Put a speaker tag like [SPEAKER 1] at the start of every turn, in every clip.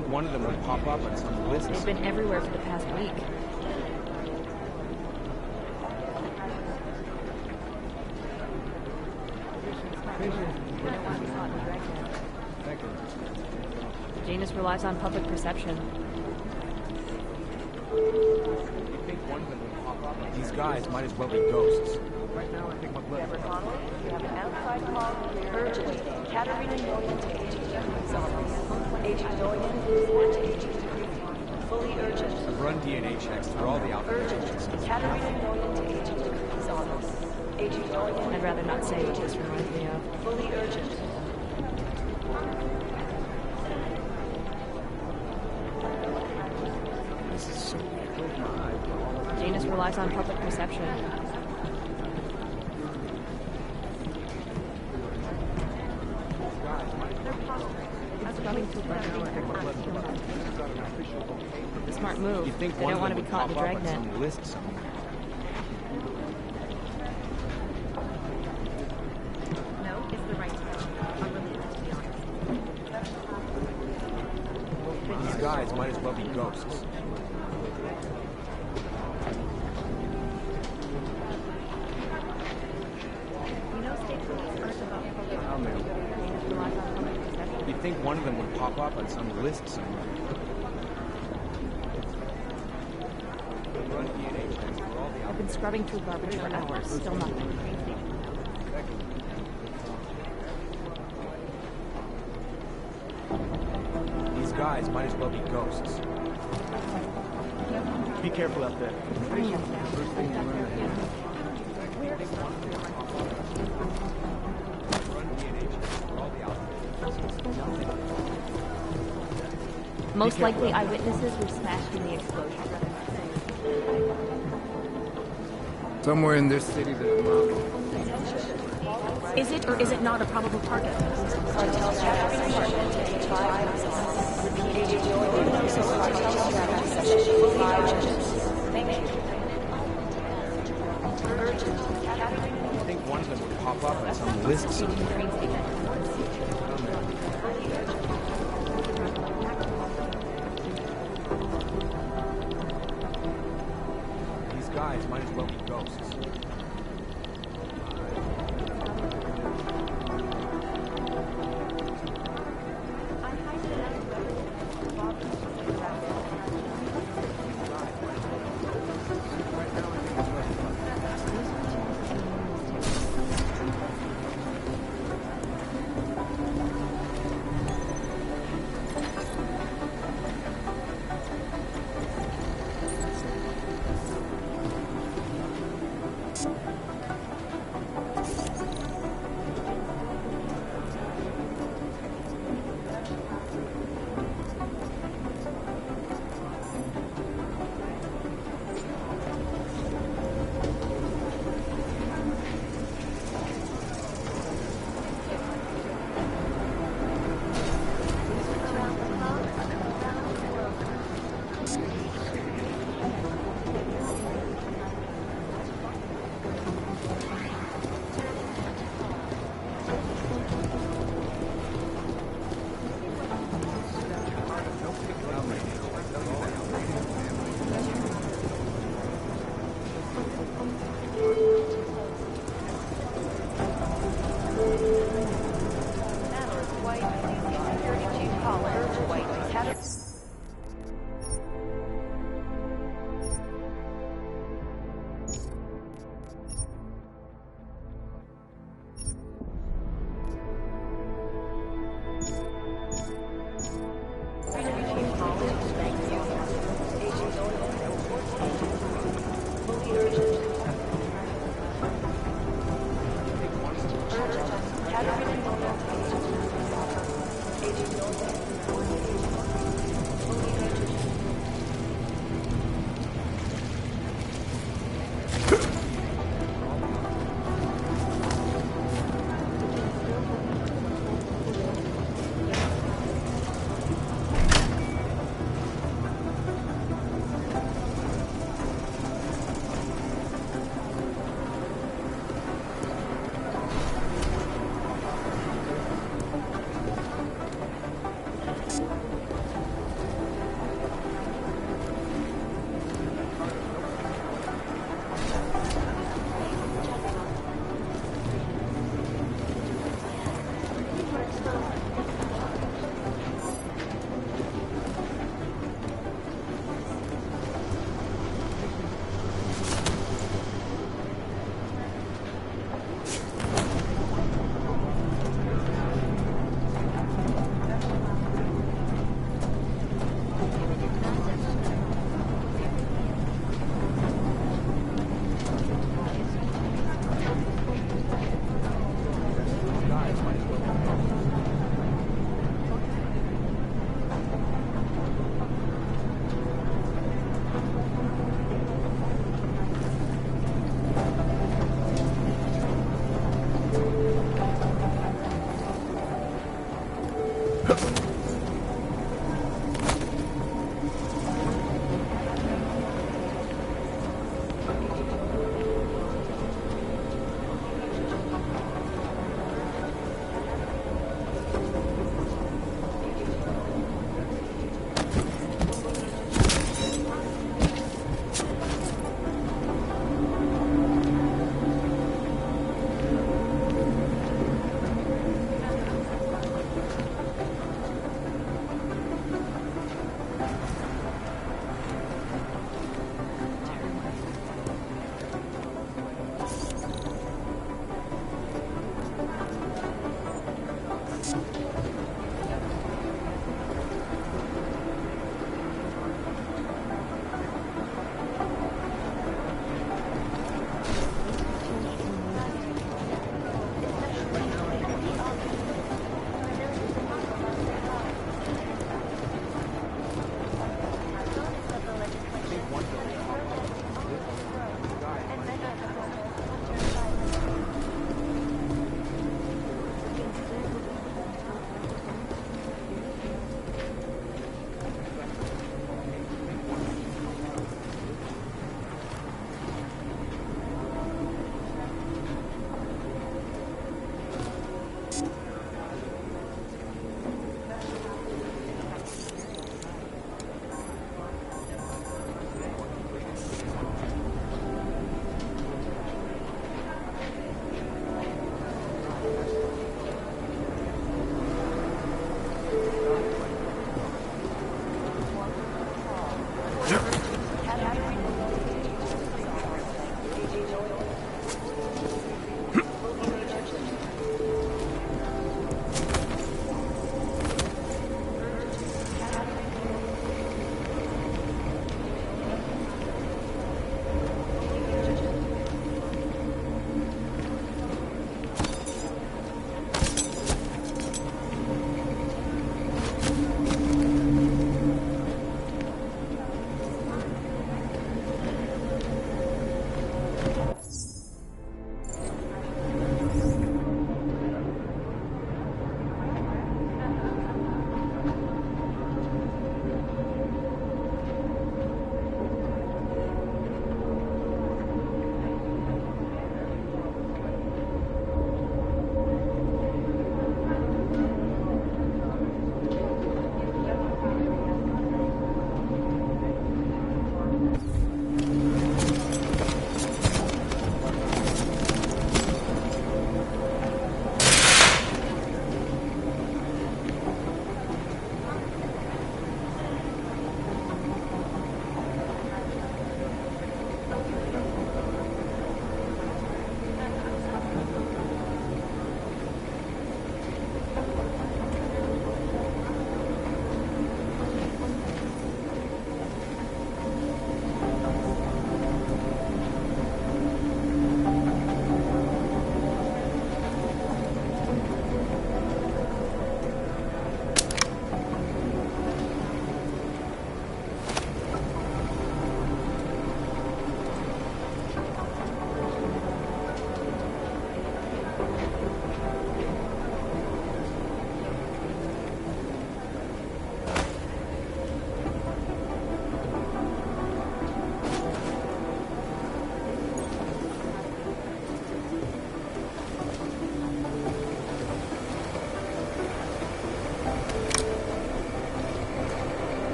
[SPEAKER 1] think one of them would pop up on some list?
[SPEAKER 2] They've been everywhere for the past week. Janus relies on public perception.
[SPEAKER 1] These guys might as well be ghosts.
[SPEAKER 3] Right now, I think what Deborah Connolly, you have an outside call. Urgent. Katerina Noyan to Agent Jeffrey's office. Agent Noyan, report to Agent Jeffrey. Fully urgent.
[SPEAKER 1] I've run DNA checks through all the outfits.
[SPEAKER 3] Urgent. Katerina Noyan to Agent Jeffrey's office. Agent Noyan.
[SPEAKER 2] I'd rather not say what this reminds me of.
[SPEAKER 3] Fully urgent.
[SPEAKER 1] This is so weird.
[SPEAKER 2] Janus relies on public perception. The smart move.
[SPEAKER 1] You think
[SPEAKER 2] They
[SPEAKER 1] one
[SPEAKER 2] don't
[SPEAKER 1] of
[SPEAKER 2] want to
[SPEAKER 1] them
[SPEAKER 2] be
[SPEAKER 1] would
[SPEAKER 2] caught in the
[SPEAKER 1] pop up on
[SPEAKER 2] dragnet.
[SPEAKER 1] some list somewhere?
[SPEAKER 4] No, it's the right spell. Unrelated, to be honest.
[SPEAKER 1] These guys might as well be ghosts.
[SPEAKER 4] You know state police aren't about public.
[SPEAKER 2] Janus relies on public perception.
[SPEAKER 1] You think one of them would pop up on some list somewhere? I've run DNA checks through all the
[SPEAKER 2] I've been scrubbing through garbage for hours. Still nothing.
[SPEAKER 1] These guys might as well be ghosts.
[SPEAKER 5] Be careful out there.
[SPEAKER 2] Most likely eyewitnesses were smashed in the explosion.
[SPEAKER 5] Somewhere in this city, there's a mob.
[SPEAKER 4] Is it or is it not a probable target?
[SPEAKER 1] You think one of them would pop up on some list somewhere? These guys might as well be ghosts.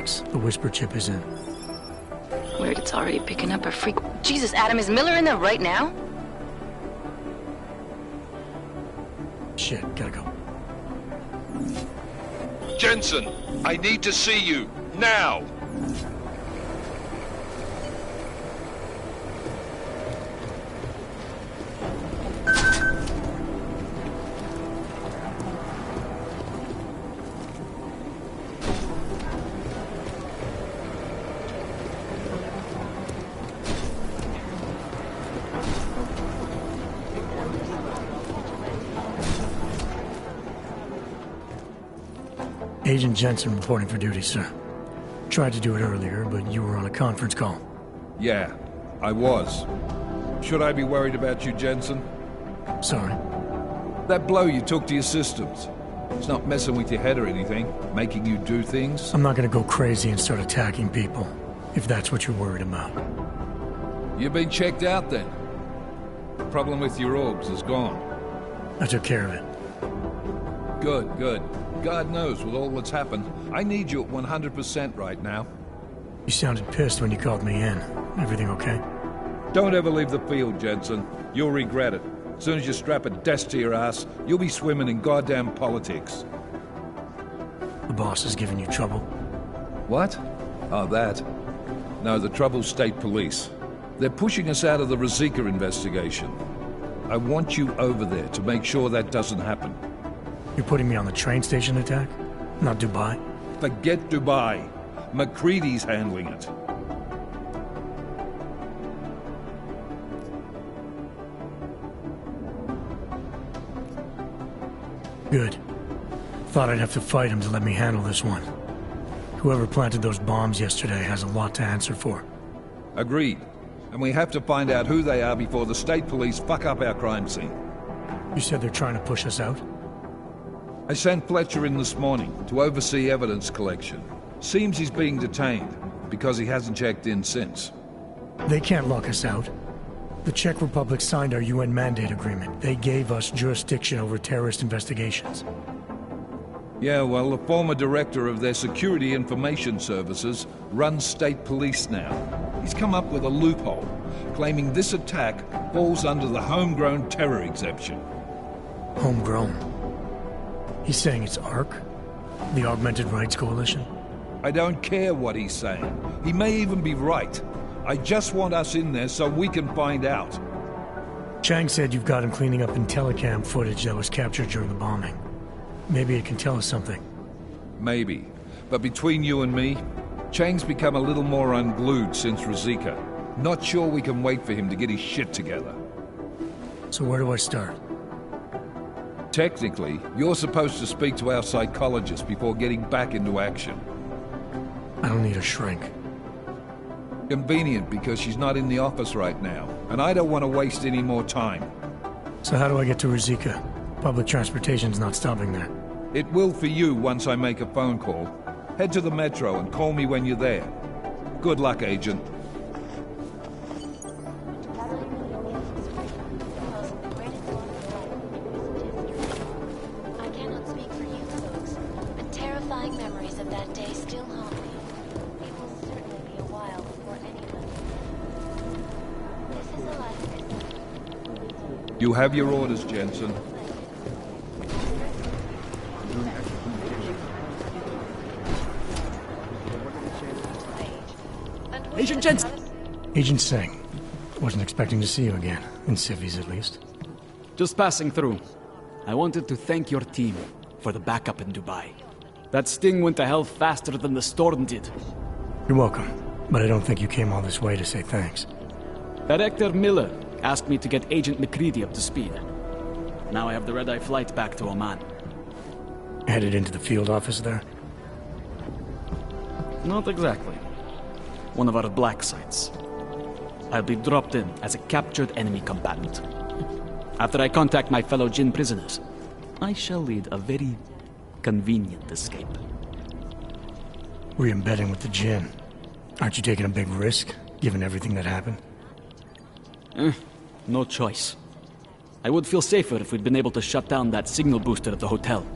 [SPEAKER 6] box the whisper chip is in.
[SPEAKER 3] Weird, it's already picking up a freak. Jesus, Adam, is Miller in there right now?
[SPEAKER 6] Shit, gotta go.
[SPEAKER 7] Jensen, I need to see you, now!
[SPEAKER 6] Agent Jensen reporting for duty, sir. Tried to do it earlier, but you were on a conference call.
[SPEAKER 7] Yeah, I was. Should I be worried about you, Jensen?
[SPEAKER 6] Sorry.
[SPEAKER 7] That blow you took to your systems. It's not messing with your head or anything, making you do things.
[SPEAKER 6] I'm not gonna go crazy and start attacking people, if that's what you're worried about.
[SPEAKER 7] You've been checked out then. The problem with your orbs is gone.
[SPEAKER 6] I took care of it.
[SPEAKER 7] Good, good. God knows with all that's happened, I need you at 100% right now.
[SPEAKER 6] You sounded pissed when you called me in. Everything okay?
[SPEAKER 7] Don't ever leave the field, Jensen. You'll regret it. As soon as you strap a desk to your ass, you'll be swimming in goddamn politics.
[SPEAKER 6] The boss is giving you trouble?
[SPEAKER 7] What? Oh, that. No, the trouble's state police. They're pushing us out of the Ruzicka investigation. I want you over there to make sure that doesn't happen.
[SPEAKER 6] You're putting me on the train station attack? Not Dubai?
[SPEAKER 7] Forget Dubai. McCready's handling it.
[SPEAKER 6] Good. Thought I'd have to fight him to let me handle this one. Whoever planted those bombs yesterday has a lot to answer for.
[SPEAKER 7] Agreed. And we have to find out who they are before the state police fuck up our crime scene.
[SPEAKER 6] You said they're trying to push us out?
[SPEAKER 7] I sent Fletcher in this morning to oversee evidence collection. Seems he's being detained, because he hasn't checked in since.
[SPEAKER 6] They can't lock us out. The Czech Republic signed our UN mandate agreement. They gave us jurisdiction over terrorist investigations.
[SPEAKER 7] Yeah, well, the former director of their security information services runs state police now. He's come up with a loophole, claiming this attack falls under the homegrown terror exemption.
[SPEAKER 6] Homegrown? He's saying it's ARC? The Augmented Rights Coalition?
[SPEAKER 7] I don't care what he's saying. He may even be right. I just want us in there so we can find out.
[SPEAKER 6] Chang said you've got him cleaning up Intellicam footage that was captured during the bombing. Maybe it can tell us something.
[SPEAKER 7] Maybe. But between you and me, Chang's become a little more unglued since Ruzicka. Not sure we can wait for him to get his shit together.
[SPEAKER 6] So where do I start?
[SPEAKER 7] Technically, you're supposed to speak to our psychologist before getting back into action.
[SPEAKER 6] I don't need a shrink.
[SPEAKER 7] Convenient because she's not in the office right now, and I don't want to waste any more time.
[SPEAKER 6] So how do I get to Ruzicka? Public transportation's not stopping there.
[SPEAKER 7] It will for you once I make a phone call. Head to the metro and call me when you're there. Good luck, Agent.
[SPEAKER 8] I cannot speak for you folks, but terrifying memories of that day still haunt me. It will certainly be a while before anyone. This is a life.
[SPEAKER 7] You have your orders, Jensen.
[SPEAKER 1] Agent Jensen!
[SPEAKER 6] Agent Singh. Wasn't expecting to see you again. In civvies, at least.
[SPEAKER 1] Just passing through. I wanted to thank your team for the backup in Dubai. That sting went to hell faster than the storm did.
[SPEAKER 6] You're welcome. But I don't think you came all this way to say thanks.
[SPEAKER 1] Director Miller asked me to get Agent McCready up to speed. Now I have the red-eye flight back to Oman.
[SPEAKER 6] Headed into the field office there?
[SPEAKER 1] Not exactly. One of our black sites. I'll be dropped in as a captured enemy combatant. After I contact my fellow Jinn prisoners, I shall lead a very convenient escape.
[SPEAKER 6] Re-embedding with the Jinn. Aren't you taking a big risk, given everything that happened?
[SPEAKER 1] No choice. I would feel safer if we'd been able to shut down that signal booster at the hotel.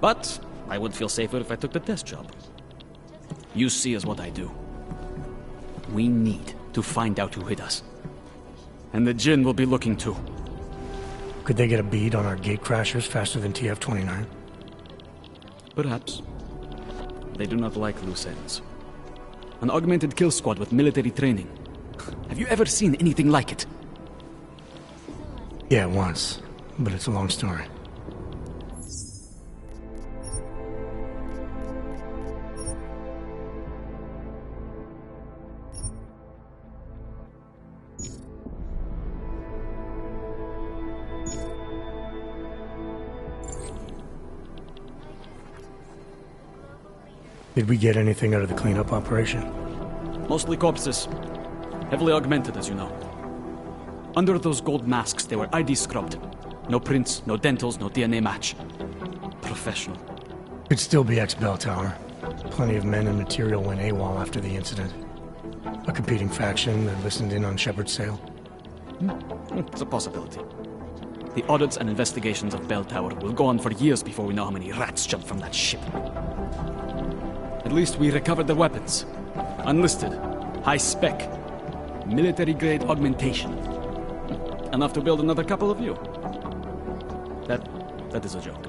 [SPEAKER 1] But I would feel safer if I took the desk job. You see is what I do. We need to find out who hit us. And the Jinn will be looking too.
[SPEAKER 6] Could they get a bead on our gate crashers faster than TF-29?
[SPEAKER 1] Perhaps. They do not like loose ends. An augmented kill squad with military training. Have you ever seen anything like it?
[SPEAKER 6] Yeah, once. But it's a long story. Did we get anything out of the cleanup operation?
[SPEAKER 1] Mostly corpses. Heavily augmented, as you know. Under those gold masks, they were ID scrubbed. No prints, no dentals, no DNA match. Professional.
[SPEAKER 6] Could still be ex-Bell Tower. Plenty of men and material went AWOL after the incident. A competing faction that listened in on Shepard's sale.
[SPEAKER 1] It's a possibility. The audits and investigations of Bell Tower will go on for years before we know how many rats jumped from that ship. At least we recovered the weapons. Unlisted, high-spec, military-grade augmentation. Enough to build another couple of you. That is a joke.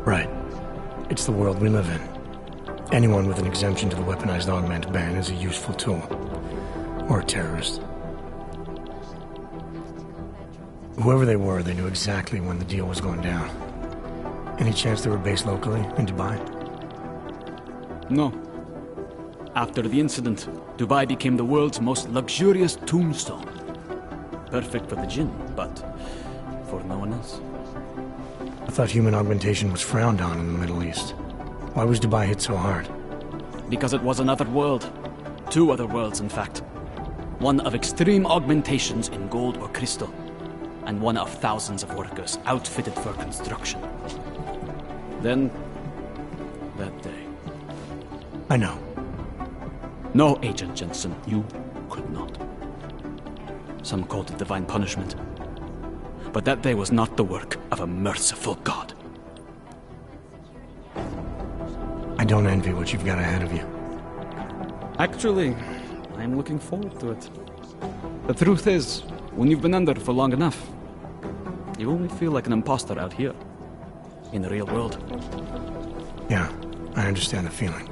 [SPEAKER 6] Right. It's the world we live in. Anyone with an exemption to the weaponized augment ban is a useful tool. Or a terrorist. Whoever they were, they knew exactly when the deal was going down. Any chance they were based locally, in Dubai?
[SPEAKER 1] No. After the incident, Dubai became the world's most luxurious tombstone. Perfect for the Jinn, but for no one else.
[SPEAKER 6] I thought human augmentation was frowned on in the Middle East. Why was Dubai hit so hard?
[SPEAKER 1] Because it was another world. Two other worlds, in fact. One of extreme augmentations in gold or crystal, and one of thousands of workers outfitted for construction. Then, that day.
[SPEAKER 6] I know.
[SPEAKER 1] No, Agent Jensen, you could not. Some called it divine punishment. But that day was not the work of a merciful God.
[SPEAKER 6] I don't envy what you've got ahead of you.
[SPEAKER 1] Actually, I'm looking forward to it. The truth is, when you've been under for long enough, you only feel like an imposter out here, in the real world.
[SPEAKER 6] Yeah, I understand the feeling.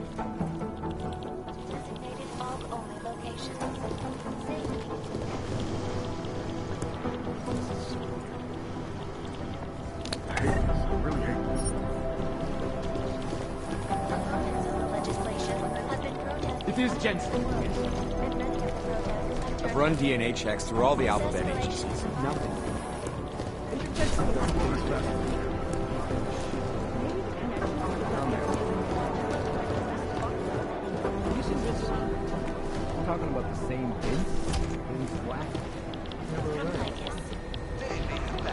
[SPEAKER 9] Deus Jensen. I've run DNA checks through all the alphabet agencies. Nothing. I'm talking about the same Vince Black.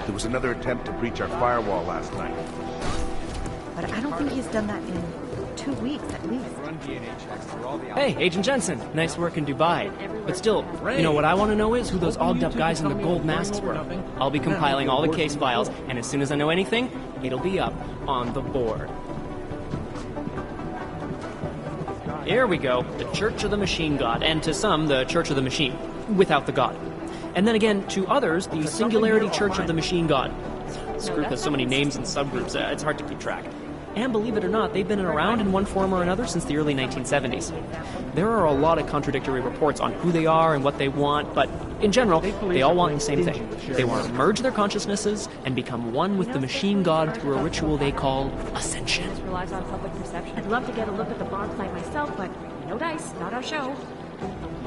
[SPEAKER 10] There was another attempt to breach our firewall last night.
[SPEAKER 11] But I don't think he's done that in 2 weeks at least.
[SPEAKER 12] Hey, Agent Jensen. Nice work in Dubai. But still, you know what I want to know is who those ogged-up guys in the gold masks were. I'll be compiling all the case files, and as soon as I know anything, it'll be up on the board. Here we go. The Church of the Machine God, and to some, the Church of the Machine, without the God. And then again, to others, the Singularity Church of the Machine God. This group has so many names and subgroups, it's hard to keep track. And believe it or not, they've been around in one form or another since the early 1970s. There are a lot of contradictory reports on who they are and what they want, but in general, they all want the same thing. They want to merge their consciousnesses and become one with the machine god through a ritual they call ascension.
[SPEAKER 2] Relies on public perception. I'd love to get a look at the bomb site myself, but no dice, not our show.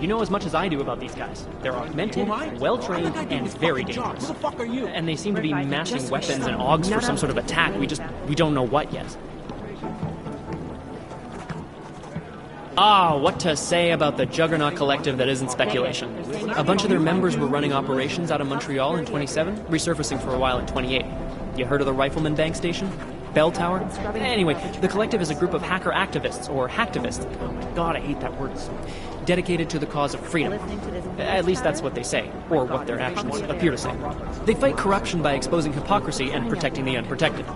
[SPEAKER 12] You know as much as I do about these guys. They're augmented, well-trained, and very dangerous.
[SPEAKER 9] Who the fuck are you?
[SPEAKER 12] And they seem to be mashing weapons and augs for some sort of attack. We don't know what yet. What to say about the Juggernaut Collective that isn't speculation. A bunch of their members were running operations out of Montreal in 27, resurfacing for a while in 28. You heard of the Rifleman Bank Station? Bell Tower? Anyway, the Collective is a group of hacker activists, or hacktivists. Oh my god, I hate that word. Dedicated to the cause of freedom. At least that's what they say, or what their actions appear to say. They fight corruption by exposing hypocrisy and protecting the unprotected.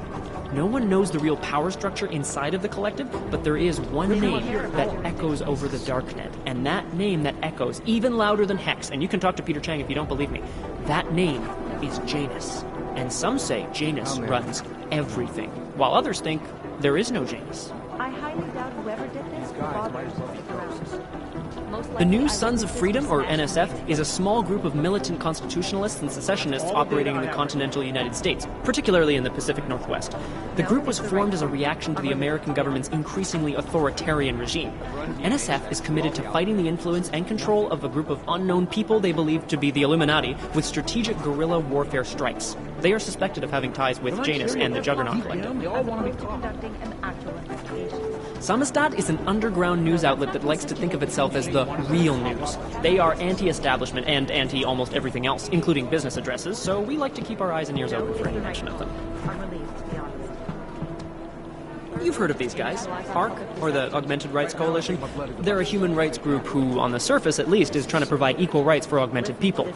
[SPEAKER 12] No one knows the real power structure inside of the collective, but there is one name that echoes over the darknet. And that name that echoes even louder than Hex, and you can talk to Peter Chang if you don't believe me, that name is Janus. And some say Janus runs everything, while others think there is no Janus.
[SPEAKER 11] I highly doubt whoever did this bothered to stick around.
[SPEAKER 12] The New Sons of Freedom, or NSF, is a small group of militant constitutionalists and secessionists operating in the continental United States, particularly in the Pacific Northwest. The group was formed as a reaction to the American government's increasingly authoritarian regime. NSF is committed to fighting the influence and control of a group of unknown people they believe to be the Illuminati with strategic guerrilla warfare strikes. They are suspected of having ties with Janus and the Juggernaut Collective.
[SPEAKER 11] Conducting an actual investigation.
[SPEAKER 12] Samizdat is an underground news outlet that likes to think of itself as the real news. They are anti-establishment and anti-almost everything else, including business addresses, so we like to keep our eyes and ears open for any mention of them.
[SPEAKER 11] I'm relieved, to be honest.
[SPEAKER 12] You've heard of these guys. ARC, or the Augmented Rights Coalition. They're a human rights group who, on the surface at least, is trying to provide equal rights for augmented people.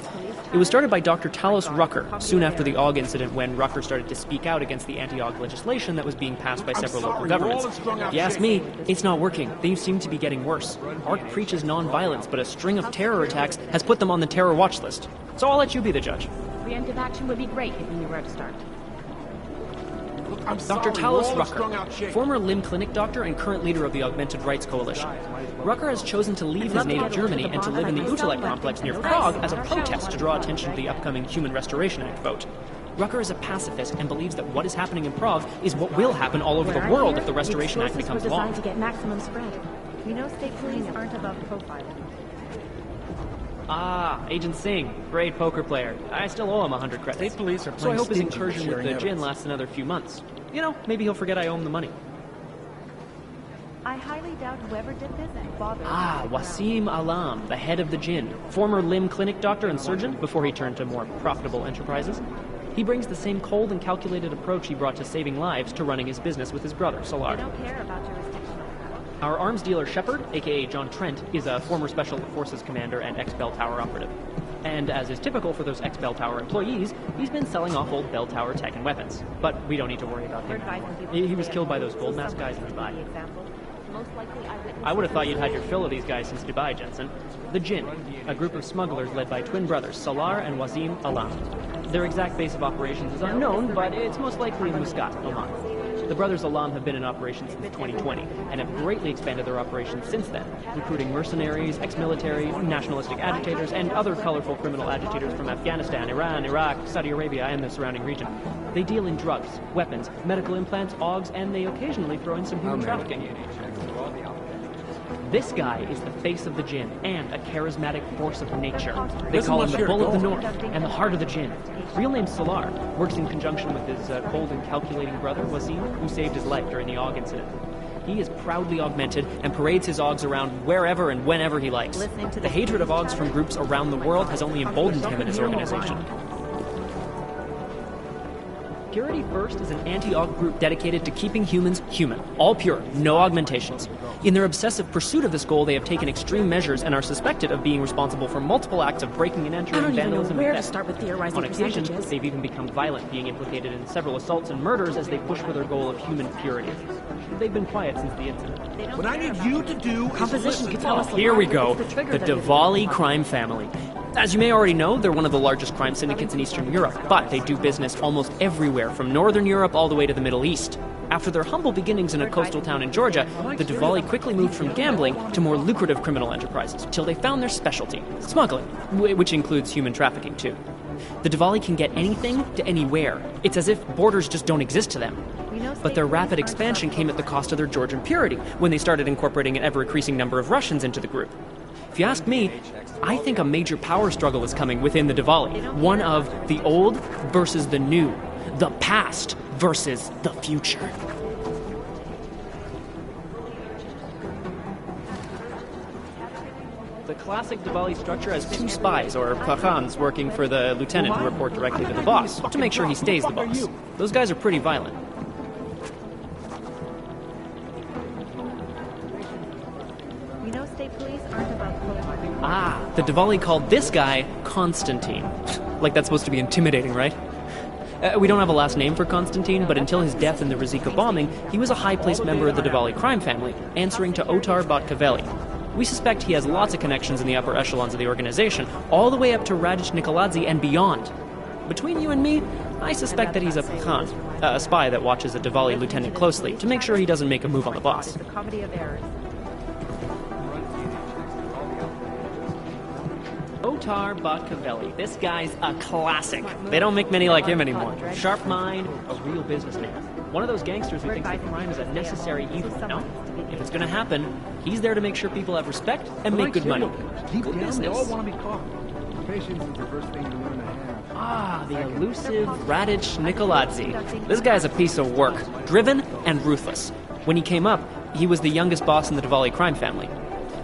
[SPEAKER 12] It was started by Dr. Talos Rucker, soon after the AUG incident when Rucker started to speak out against the anti-AUG legislation that was being passed by several local governments. If you ask me, it's not working. They seem to be getting worse. ARC preaches non-violence, but a string of terror attacks has put them on the terror watch list. So I'll let you be the judge.
[SPEAKER 2] Preemptive action would be great if you knew where to start.
[SPEAKER 12] Dr. Talos Rucker, former limb clinic doctor and current leader of the Augmented Rights Coalition. Rucker has chosen to leave his native Germany and to live in the Utelek complex near Prague as a protest to draw attention to the upcoming Human Restoration Act vote. Rucker is a pacifist and believes that what is happening in Prague is what will happen all over the world if the Restoration Act becomes law.
[SPEAKER 2] Designed to get maximum spread.
[SPEAKER 11] We know state police aren't above profiling.
[SPEAKER 12] Ah, Agent Singh, great poker player. I still owe him 100 credits.
[SPEAKER 6] State police are
[SPEAKER 12] so I
[SPEAKER 6] playing
[SPEAKER 12] hope his
[SPEAKER 6] stingy
[SPEAKER 12] incursion with
[SPEAKER 6] sharing
[SPEAKER 12] the gin
[SPEAKER 6] evidence.
[SPEAKER 12] lasts another few months. You know, maybe he'll forget I owe him the money.
[SPEAKER 11] I highly doubt whoever did this bothered.
[SPEAKER 12] Ah, Wasim Alam, the head of the Jinn, former limb clinic doctor and surgeon before he turned to more profitable enterprises. He brings the same cold and calculated approach he brought to saving lives to running his business with his brother, Salar.
[SPEAKER 11] They don't care about jurisdictional.
[SPEAKER 12] Our arms dealer Shepard, aka John Trent, is a former Special Forces commander and ex-Bell Tower operative. And as is typical for those ex-Bell Tower employees, he's been selling off old Bell Tower tech and weapons. But we don't need to worry about him. He was killed by those gold mask guys in Dubai. I would have thought you'd had your fill of these guys since Dubai, Jensen. The Jinn, a group of smugglers led by twin brothers, Salar and Wasim Alam. Their exact base of operations is unknown, but it's most likely in Muscat, Oman. The brothers Alam have been in operation since 2020, and have greatly expanded their operations since then, recruiting mercenaries, ex-military, nationalistic agitators, and other colorful criminal agitators from Afghanistan, Iran, Iraq, Saudi Arabia, and the surrounding region. They deal in drugs, weapons, medical implants, AUGs, and they occasionally throw in some human trafficking. This guy is the face of the Jinn and a charismatic force of nature. They call him the Bull of the North and the Heart of the Jinn. Real name Salar, works in conjunction with his cold and calculating brother Wasim, who saved his life during the AUG incident. He is proudly augmented and parades his AUGs around wherever and whenever he likes. The hatred of AUGs from groups around the world has only emboldened him and his organization. Purity First is an anti-AUG group dedicated to keeping humans human, all pure, no augmentations. In their obsessive pursuit of this goal, they have taken extreme measures and are suspected of being responsible for multiple acts of breaking and entering, vandalism,
[SPEAKER 2] where
[SPEAKER 12] and
[SPEAKER 2] to
[SPEAKER 12] theft.
[SPEAKER 2] start with theorizing
[SPEAKER 12] On occasion,
[SPEAKER 2] percentages.
[SPEAKER 12] they've even become violent, being implicated in several assaults and murders as they push for their goal of human purity. They've been quiet since the incident.
[SPEAKER 10] What I need you to do is
[SPEAKER 2] Composition
[SPEAKER 10] listen.
[SPEAKER 2] could tell us a
[SPEAKER 12] Here
[SPEAKER 2] lot
[SPEAKER 12] we
[SPEAKER 2] if
[SPEAKER 12] go,
[SPEAKER 2] it's the trigger
[SPEAKER 12] the
[SPEAKER 2] that is
[SPEAKER 12] Diwali
[SPEAKER 2] involved.
[SPEAKER 12] crime family. As you may already know, they're one of the largest crime syndicates in Eastern Europe, but they do business almost everywhere, from Northern Europe all the way to the Middle East. After their humble beginnings in a coastal town in Georgia, the Diwali quickly moved from gambling to more lucrative criminal enterprises, till they found their specialty, smuggling, which includes human trafficking too. The Diwali can get anything to anywhere. It's as if borders just don't exist to them. But their rapid expansion came at the cost of their Georgian purity, when they started incorporating an ever-increasing number of Russians into the group. If you ask me, I think a major power struggle is coming within the Diwali. One of the old versus the new. The past versus the future. The classic Diwali structure has two spies, or pakhans, working for the lieutenant who report directly to the boss, to make sure he stays the boss. Those guys are pretty violent.
[SPEAKER 11] We know state police aren't above profiling.
[SPEAKER 12] Ah, the Diwali called this guy Constantine. Like that's supposed to be intimidating, right? We don't have a last name for Constantine, but until his death in the Rizika bombing, he was a high-placed member of the Diwali crime family, answering to Otar Botkavelli. We suspect he has lots of connections in the upper echelons of the organization, all the way up to Radic Nikoladze and beyond. Between you and me, I suspect that he's a Makind, a spy that watches a Diwali lieutenant closely to make sure he doesn't make a move on the boss.
[SPEAKER 11] It's a comedy of errors.
[SPEAKER 12] Otar Botkavelli. This guy's a classic. They don't make many like him anymore. Sharp mind, a real businessman. One of those gangsters who thinks that crime is a necessary evil. No. If it's gonna happen, he's there to make sure people have respect and make good money. Good business.
[SPEAKER 5] They all want to be caught. Patience is the first thing you learn to have.
[SPEAKER 12] Ah, the elusive Radic Nikoladze. This guy's a piece of work. Driven and ruthless. When he came up, he was the youngest boss in the Diwali crime family.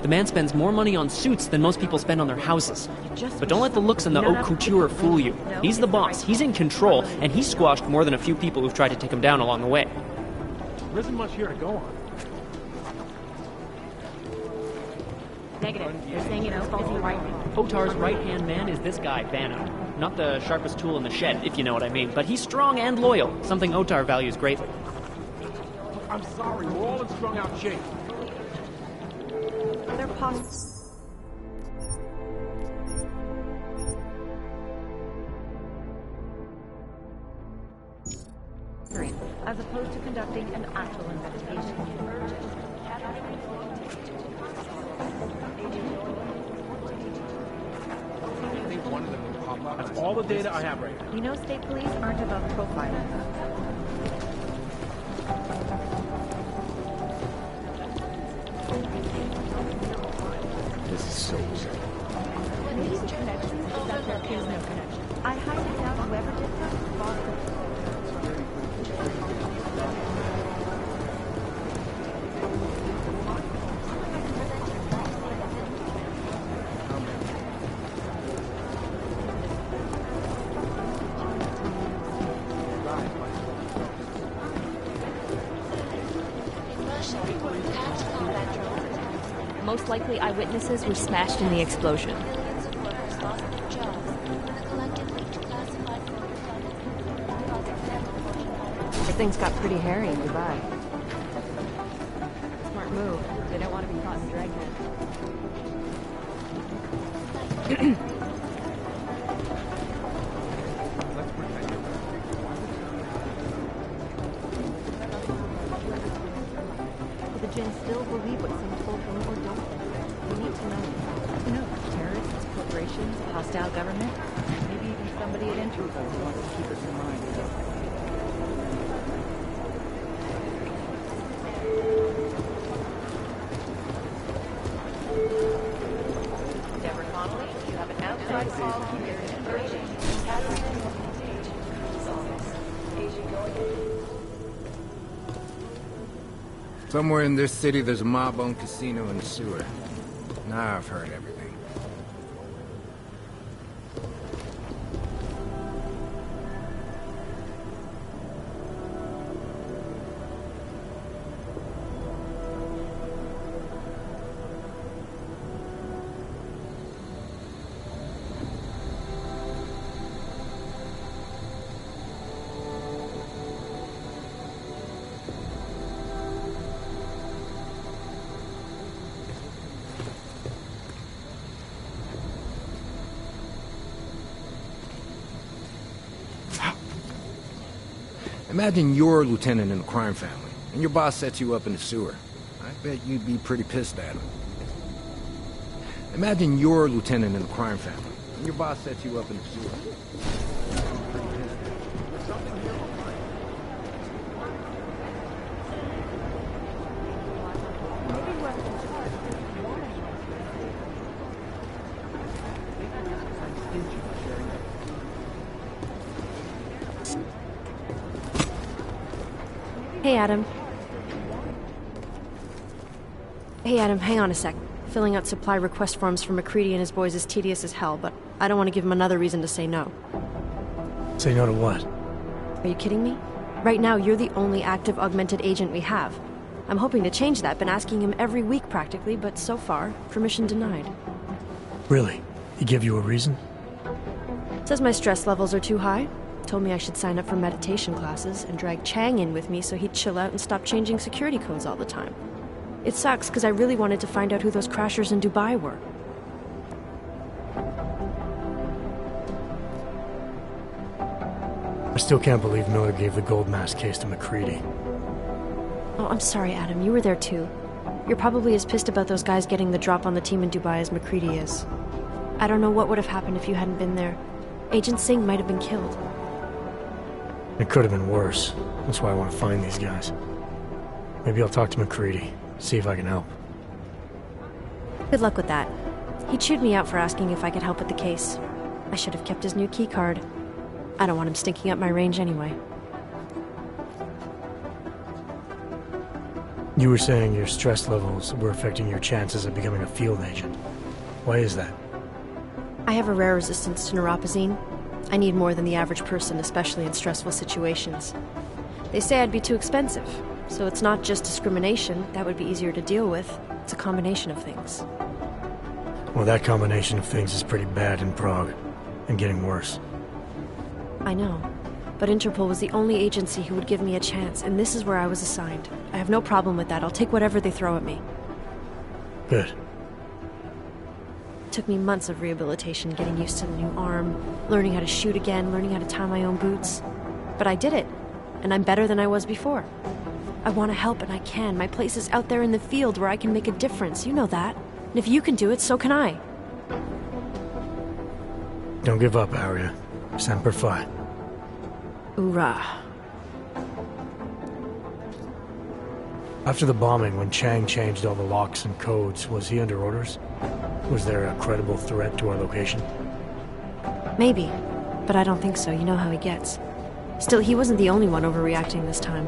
[SPEAKER 12] The man spends more money on suits than most people spend on their houses. But don't let the looks and the haute couture fool you. He's the boss, he's in control, and he's squashed more than a few people who've tried to take him down along the way.
[SPEAKER 5] There isn't much here to go on.
[SPEAKER 2] Negative. They're saying it's faulty right.
[SPEAKER 12] Otar's right-hand man is this guy, Bano. Not the sharpest tool in the shed, if you know what I mean, but he's strong and loyal, something Otar values greatly.
[SPEAKER 5] I'm sorry, we're all in strung-out shape.
[SPEAKER 11] They're possible. As opposed to conducting an actual investigation.
[SPEAKER 5] That's all the data I have right now.
[SPEAKER 11] You know, state police aren't above profiling.
[SPEAKER 5] This is so weird.
[SPEAKER 11] I highly doubt whoever did that was
[SPEAKER 2] Most likely eyewitnesses were smashed in the explosion.
[SPEAKER 8] Millions of workers lost their jobs when the collective leaked classified
[SPEAKER 2] Things got pretty hairy in Dubai. Smart move. They don't want to be caught in dragnet.
[SPEAKER 11] the Jinn still believe what some told them or don't. We need to know. You know, terrorists, corporations, hostile government, maybe even somebody at Interpol who wants to keep us in mind.
[SPEAKER 3] Deborah Connolly, you have an outside call here in Virgin. Catherine, Agent going in.
[SPEAKER 5] Somewhere in this city, there's a mob-owned casino and sewer. Now I've heard everything. Imagine you're a lieutenant in a crime family, and your boss sets you up in the sewer. I bet you'd be pretty pissed at him. Imagine you're a lieutenant in a crime family, and your boss sets you up in the sewer.
[SPEAKER 2] Hey, Adam. Hey, Adam, hang on a sec. Filling out supply request forms for McCready and his boys is tedious as hell, but I don't want to give him another reason to say no.
[SPEAKER 6] Say no to what?
[SPEAKER 2] Are you kidding me? Right now, you're the only active augmented agent we have. I'm hoping to change that, been asking him every week practically, but so far, permission denied.
[SPEAKER 6] Really? He give you a reason?
[SPEAKER 2] Says my stress levels are too high. Told me I should sign up for meditation classes and drag Chang in with me so he'd chill out and stop changing security codes all the time. It sucks because I really wanted to find out who those crashers in Dubai were.
[SPEAKER 6] I still can't believe Miller gave the gold mask case to Makind.
[SPEAKER 2] Oh, I'm sorry, Adam. You were there too. You're probably as pissed about those guys getting the drop on the team in Dubai as Makind is. I don't know what would have happened if you hadn't been there. Agent Singh might have been killed.
[SPEAKER 6] It could have been worse. That's why I want to find these guys. Maybe I'll talk to Makind, see if I can help.
[SPEAKER 2] Good luck with that. He chewed me out for asking if I could help with the case. I should have kept his new keycard. I don't want him stinking up my range anyway.
[SPEAKER 6] You were saying your stress levels were affecting your chances of becoming a field agent. Why is that?
[SPEAKER 2] I have a rare resistance to neuropazine. I need more than the average person, especially in stressful situations. They say I'd be too expensive, so it's not just discrimination. That would be easier to deal with. It's a combination of things.
[SPEAKER 6] Well, that combination of things is pretty bad in Prague, and getting worse.
[SPEAKER 2] I know, but Interpol was the only agency who would give me a chance, and this is where I was assigned. I have no problem with that. I'll take whatever they throw at me.
[SPEAKER 6] Good.
[SPEAKER 2] It took me months of rehabilitation, getting used to the new arm, learning how to shoot again, learning how to tie my own boots. But I did it, and I'm better than I was before. I want to help, and I can. My place is out there in the field where I can make a difference. You know that. And if you can do it, so can I.
[SPEAKER 6] Don't give up, Arya. Semper Fi.
[SPEAKER 2] Hoorah.
[SPEAKER 6] After the bombing, when Chang changed all the locks and codes, was he under orders? Was there a credible threat to our location?
[SPEAKER 2] Maybe, but I don't think so. You know how he gets. Still, he wasn't the only one overreacting this time.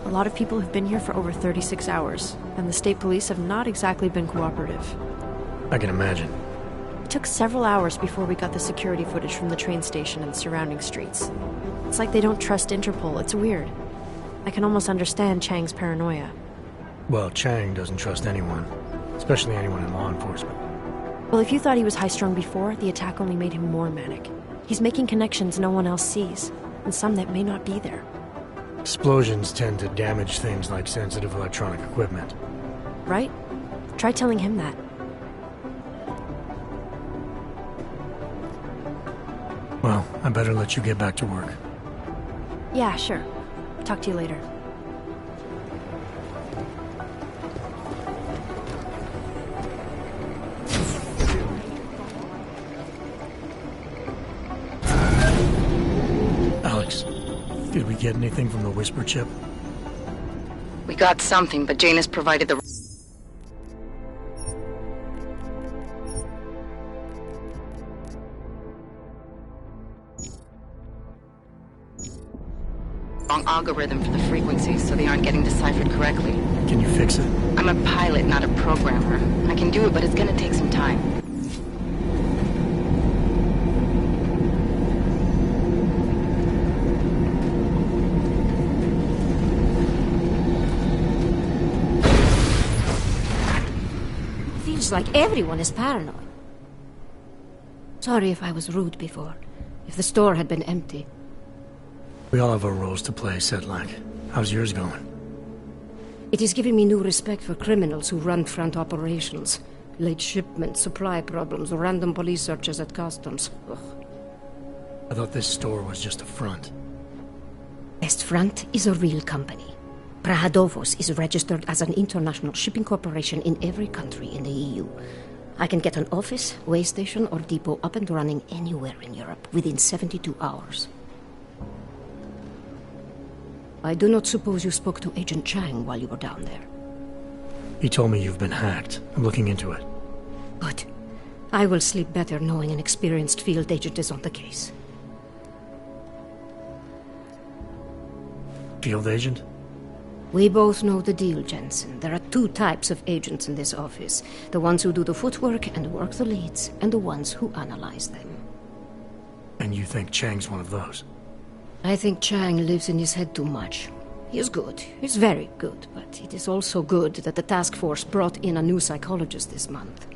[SPEAKER 2] A lot of people have been here for over 36 hours, and the state police have not exactly been cooperative.
[SPEAKER 6] I can imagine.
[SPEAKER 2] It took several hours before we got the security footage from the train station and surrounding streets. It's like they don't trust Interpol. It's weird. I can almost understand Chang's paranoia.
[SPEAKER 6] Well, Chang doesn't trust anyone, especially anyone in law enforcement.
[SPEAKER 2] Well, if you thought he was high-strung before, the attack only made him more manic. He's making connections no one else sees, and some that may not be there.
[SPEAKER 6] Explosions tend to damage things like sensitive electronic equipment.
[SPEAKER 2] Right? Try telling him that.
[SPEAKER 6] Well, I better let you get back to work.
[SPEAKER 2] Yeah, sure. Talk to you later.
[SPEAKER 6] Alex, did we get anything from the Whisper chip?
[SPEAKER 13] We got something, but Jane has provided the wrong algorithm for the frequencies, so they aren't getting deciphered correctly.
[SPEAKER 6] Can you fix it?
[SPEAKER 13] I'm a pilot, not a programmer. I can do it, but it's gonna take some time.
[SPEAKER 14] Feels like everyone is paranoid. Sorry if I was rude before. If the store had been empty.
[SPEAKER 6] We all have our roles to play, Sedlak. How's yours going?
[SPEAKER 14] It is giving me new respect for criminals who run front operations. Late shipments, supply problems, random police searches at customs. Ugh.
[SPEAKER 6] I thought this store was just a front.
[SPEAKER 14] Best Front is a real company. Prahadovos is registered as an international shipping corporation in every country in the EU. I can get an office, way station, or depot up and running anywhere in Europe within 72 hours. I do not suppose you spoke to Agent Chang while you were down there.
[SPEAKER 6] He told me you've been hacked. I'm looking into it.
[SPEAKER 14] Good. I will sleep better knowing an experienced field agent is on the case.
[SPEAKER 6] Field agent?
[SPEAKER 14] We both know the deal, Jensen. There are two types of agents in this office. The ones who do the footwork and work the leads, and the ones who analyze them.
[SPEAKER 6] And you think Chang's one of those?
[SPEAKER 14] I think Chang lives in his head too much. He is good. He's very good, but it is also good that the task force brought in a new psychologist this month.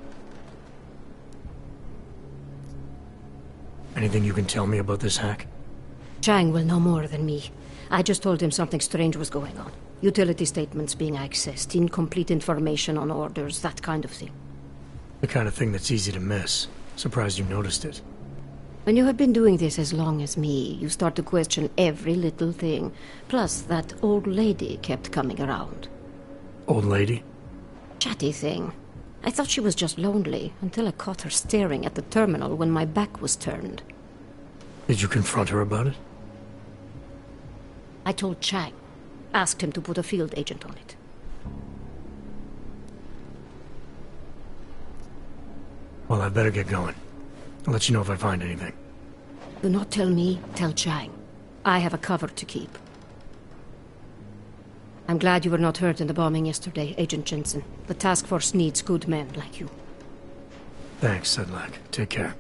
[SPEAKER 6] Anything you can tell me about this hack?
[SPEAKER 14] Chang will know more than me. I just told him something strange was going on. Utility statements being accessed, incomplete information on orders, that kind of thing.
[SPEAKER 6] The kind of thing that's easy to miss. Surprised you noticed it.
[SPEAKER 14] When you have been doing this as long as me, you start to question every little thing. Plus, that old lady kept coming around.
[SPEAKER 6] Old lady?
[SPEAKER 14] Chatty thing. I thought she was just lonely, until I caught her staring at the terminal when my back was turned.
[SPEAKER 6] Did you confront her about it?
[SPEAKER 14] I told Chang. Asked him to put a field agent on it.
[SPEAKER 6] Well, I'd better get going. I'll let you know if I find anything.
[SPEAKER 14] Do not tell me, tell Chang. I have a cover to keep. I'm glad you were not hurt in the bombing yesterday, Agent Jensen. The task force needs good men like you.
[SPEAKER 6] Thanks, Sedlak. Take care.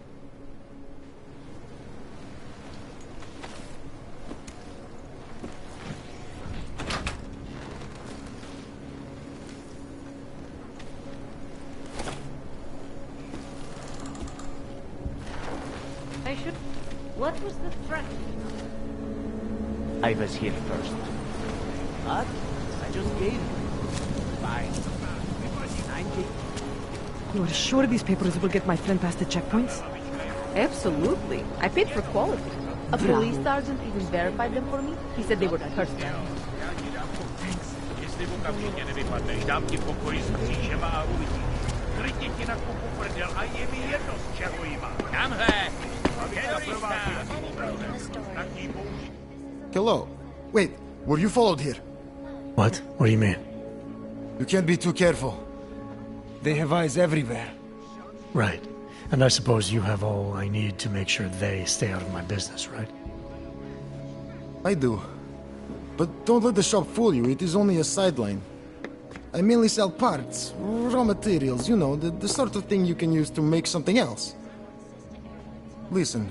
[SPEAKER 15] What was the threat?
[SPEAKER 16] I was here first. But I just gave you. Fine.
[SPEAKER 11] You are sure these papers will get my friend past the checkpoints?
[SPEAKER 15] Absolutely. I paid for quality. A
[SPEAKER 11] Bravo.
[SPEAKER 15] police sergeant even verified them for me. He said they were personal.
[SPEAKER 17] Hello. Wait, were you followed here?
[SPEAKER 6] What? What do you mean?
[SPEAKER 17] You can't be too careful. They have eyes everywhere.
[SPEAKER 6] Right. And I suppose you have all I need to make sure they stay out of my business, right?
[SPEAKER 17] I do. But don't let the shop fool you, it is only a sideline. I mainly sell parts, raw materials, you know, the sort of thing you can use to make something else. Listen,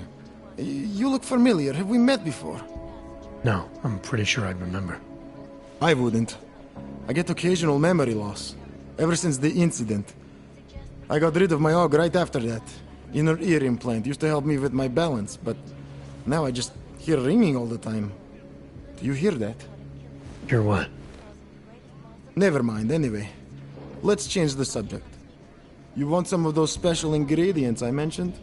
[SPEAKER 17] you look familiar. Have we met before?
[SPEAKER 6] No, I'm pretty sure I'd remember.
[SPEAKER 17] I wouldn't. I get occasional memory loss. Ever since the incident. I got rid of my AUG right after that. Inner ear implant used to help me with my balance, but now I just hear ringing all the time. Do you hear that?
[SPEAKER 6] Hear what?
[SPEAKER 17] Never mind, anyway. Let's change the subject. You want some of those special ingredients I mentioned?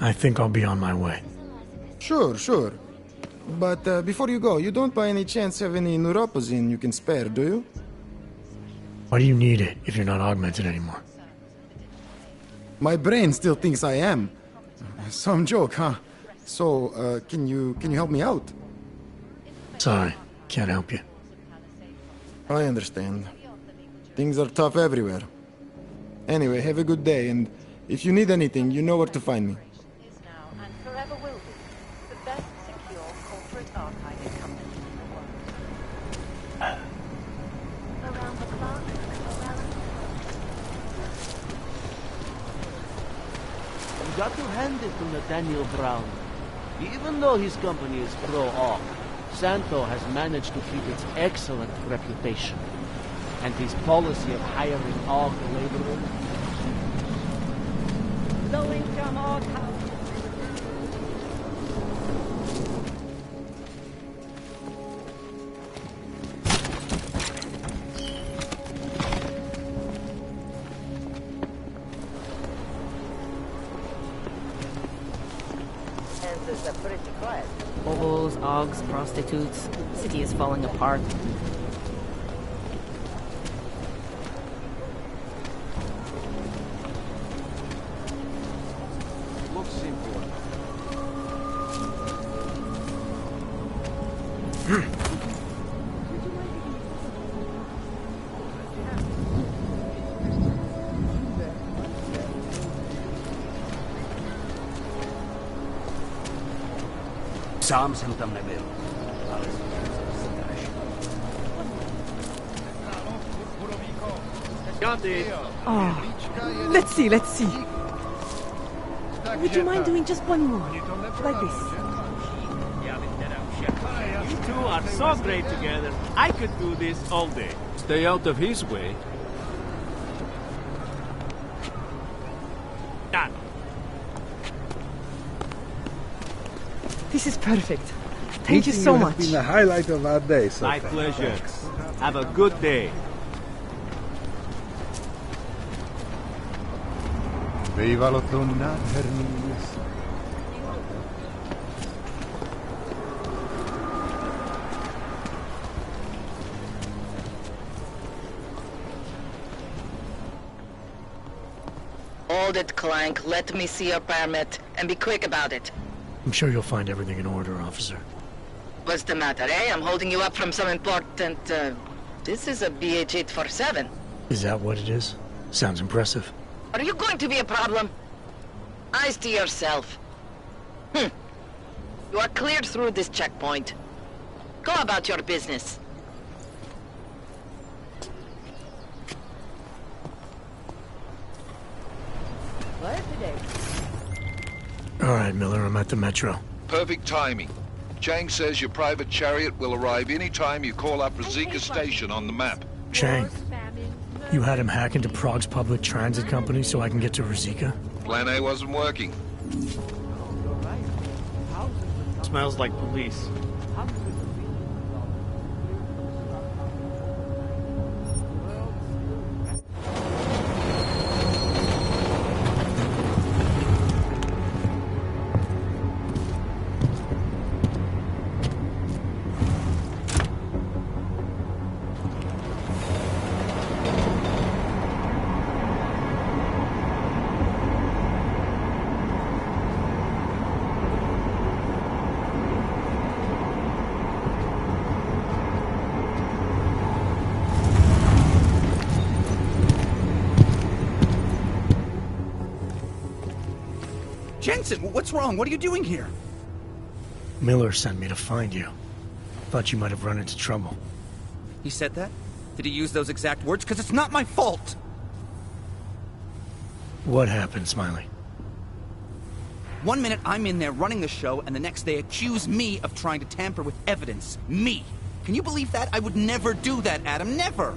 [SPEAKER 6] I think I'll be on my way.
[SPEAKER 17] Sure. But before you go, you don't by any chance have any neuropozine you can spare, do you?
[SPEAKER 6] Why do you need it if you're not augmented anymore?
[SPEAKER 17] My brain still thinks I am. Some joke, huh? So, can you help me out?
[SPEAKER 6] Sorry, can't help you.
[SPEAKER 17] I understand. Things are tough everywhere. Anyway, have a good day, and if you need anything, you know where to find me.
[SPEAKER 3] And forever will be the best secure corporate archiving company in the world.
[SPEAKER 8] Around the clock,
[SPEAKER 16] You got to hand it to Nathaniel Brown. Even though his company is pro-AUG, Santo has managed to keep its excellent reputation. And his policy of hiring AUG laborers.
[SPEAKER 15] Low-income AUG house.
[SPEAKER 3] Kansas are pretty quiet.
[SPEAKER 18] Hobos, AUGs, prostitutes. City is falling apart.
[SPEAKER 16] Looks simple.
[SPEAKER 9] Sám jsem tam nebyl.
[SPEAKER 16] Got it.
[SPEAKER 11] Oh, let's see. Would you mind doing just one more? Like this.
[SPEAKER 16] You two are so great together. I could do this all day. Stay out of his way. Done.
[SPEAKER 15] This is perfect. Thank you so much.
[SPEAKER 19] It's been the highlight of our day, so
[SPEAKER 20] My pleasure. Have a good day.
[SPEAKER 19] Viva l'autunno, Hermes.
[SPEAKER 13] Hold it, Clank. Let me see your permit. And be quick about it.
[SPEAKER 6] I'm sure you'll find everything in order, officer.
[SPEAKER 13] What's the matter, eh? I'm holding you up from some important, This is a BH-847.
[SPEAKER 6] Is that what it is? Sounds impressive.
[SPEAKER 13] Are you going to be a problem? Eyes to yourself. You are cleared through this checkpoint. Go about your business.
[SPEAKER 6] All right, Miller, I'm at the Metro.
[SPEAKER 7] Perfect timing. Chang says your private chariot will arrive any time you call up Rizika Station on the map.
[SPEAKER 6] Chang, you had him hack into Prague's public transit company so I can get to Rizika?
[SPEAKER 7] Plan A wasn't working.
[SPEAKER 12] Smells like police.
[SPEAKER 21] Jensen, what's wrong? What are you doing here?
[SPEAKER 6] Miller sent me to find you. Thought you might have run into trouble.
[SPEAKER 21] He said that? Did he use those exact words? Because it's not my fault!
[SPEAKER 6] What happened, Smiley?
[SPEAKER 21] 1 minute I'm in there running the show, and the next they accuse me of trying to tamper with evidence. Me! Can you believe that? I would never do that, Adam. Never!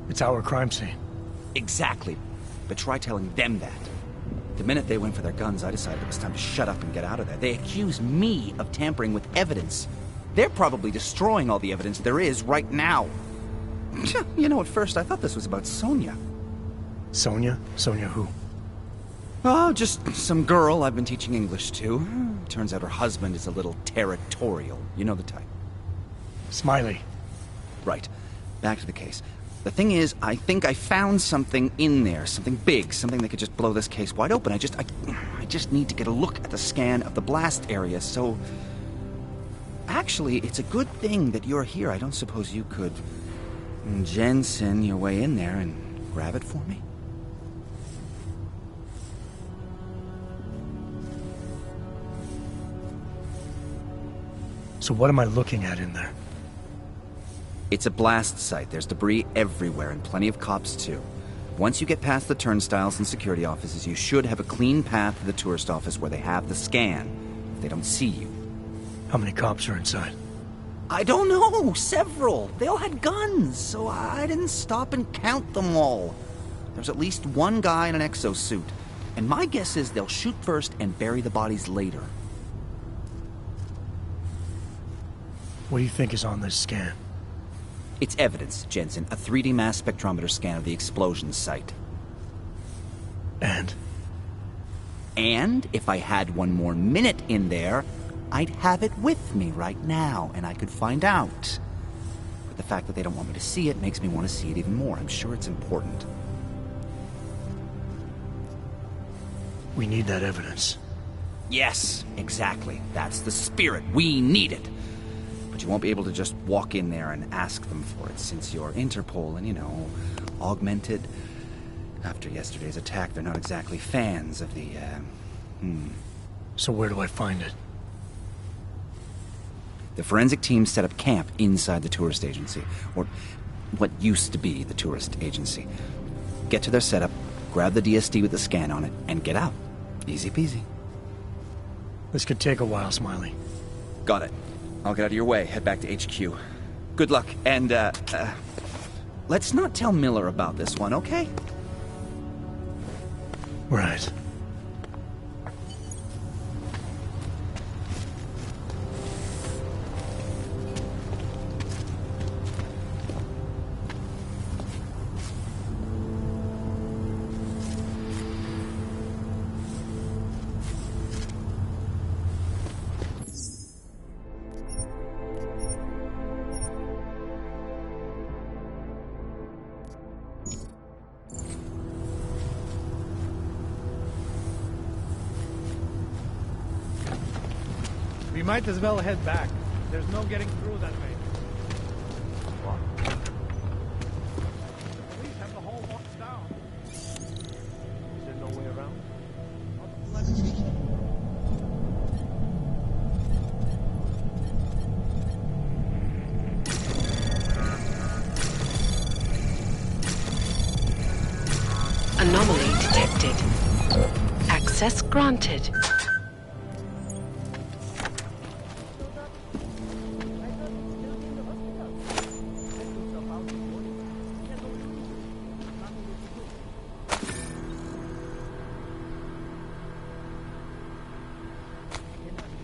[SPEAKER 6] It's our crime scene.
[SPEAKER 21] Exactly. But try telling them that. The minute they went for their guns, I decided it was time to shut up and get out of there. They accuse me of tampering with evidence. They're probably destroying all the evidence there is right now. You know, at first I thought this was about Sonia.
[SPEAKER 6] Sonia? Sonia who?
[SPEAKER 21] Oh, just some girl I've been teaching English to. Turns out her husband is a little territorial. You know the type.
[SPEAKER 6] Smiley.
[SPEAKER 21] Right. Back to the case. The thing is, I think I found something in there, something big, something that could just blow this case wide open. I just need to get a look at the scan of the blast area, so... Actually, it's a good thing that you're here. I don't suppose you could... Jensen your way in there and grab it for me?
[SPEAKER 6] So what am I looking at in there?
[SPEAKER 21] It's a blast site. There's debris everywhere, and plenty of cops, too. Once you get past the turnstiles and security offices, you should have a clean path to the tourist office where they have the scan, if they don't see you.
[SPEAKER 6] How many cops are inside?
[SPEAKER 21] I don't know. Several. They all had guns, so I didn't stop and count them all. There's at least one guy in an exosuit, and my guess is they'll shoot first and bury the bodies later.
[SPEAKER 6] What do you think is on this scan?
[SPEAKER 21] It's evidence, Jensen. A 3D mass spectrometer scan of the explosion site.
[SPEAKER 6] And?
[SPEAKER 21] And if I had one more minute in there, I'd have it with me right now, and I could find out. But the fact that they don't want me to see it makes me want to see it even more. I'm sure it's important.
[SPEAKER 6] We need that evidence.
[SPEAKER 21] Yes, exactly. That's the spirit. We need it. But you won't be able to just walk in there and ask them for it, since you're Interpol and, you know, augmented. After yesterday's attack, they're not exactly fans of the,
[SPEAKER 6] So where do I find it?
[SPEAKER 21] The forensic team set up camp inside the tourist agency, or what used to be the tourist agency. Get to their setup, grab the DSD with the scan on it, and get out. Easy peasy.
[SPEAKER 6] This could take a while, Smiley.
[SPEAKER 21] Got it. I'll get out of your way, head back to HQ. Good luck, and, let's not tell Miller about this one, okay?
[SPEAKER 6] Right.
[SPEAKER 4] We might as well head back. There's no getting through that way. Please have the hall locked down.
[SPEAKER 16] Is there no way around?
[SPEAKER 3] Anomaly detected. Access granted.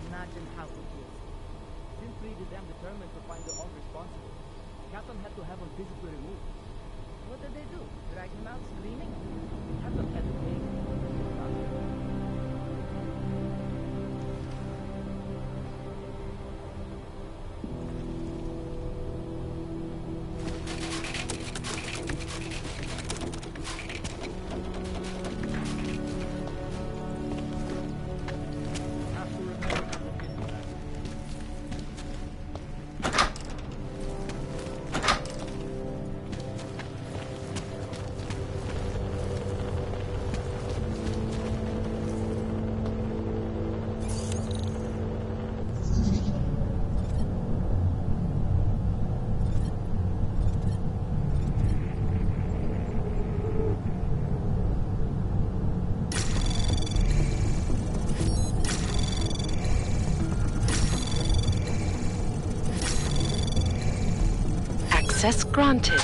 [SPEAKER 16] Imagine how it is. Since we did them determined to find the all responsible, Captain had to have a visitor removed. What did they do? Drag him out screaming? Captain had to pay.
[SPEAKER 3] Access granted.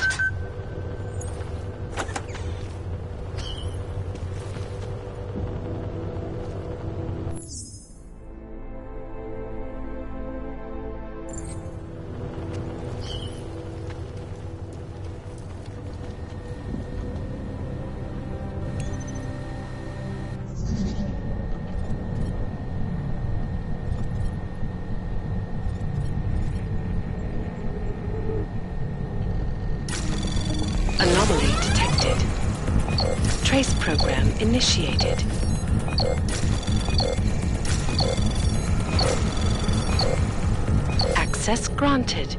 [SPEAKER 3] Anomaly detected. Trace program initiated. Access granted.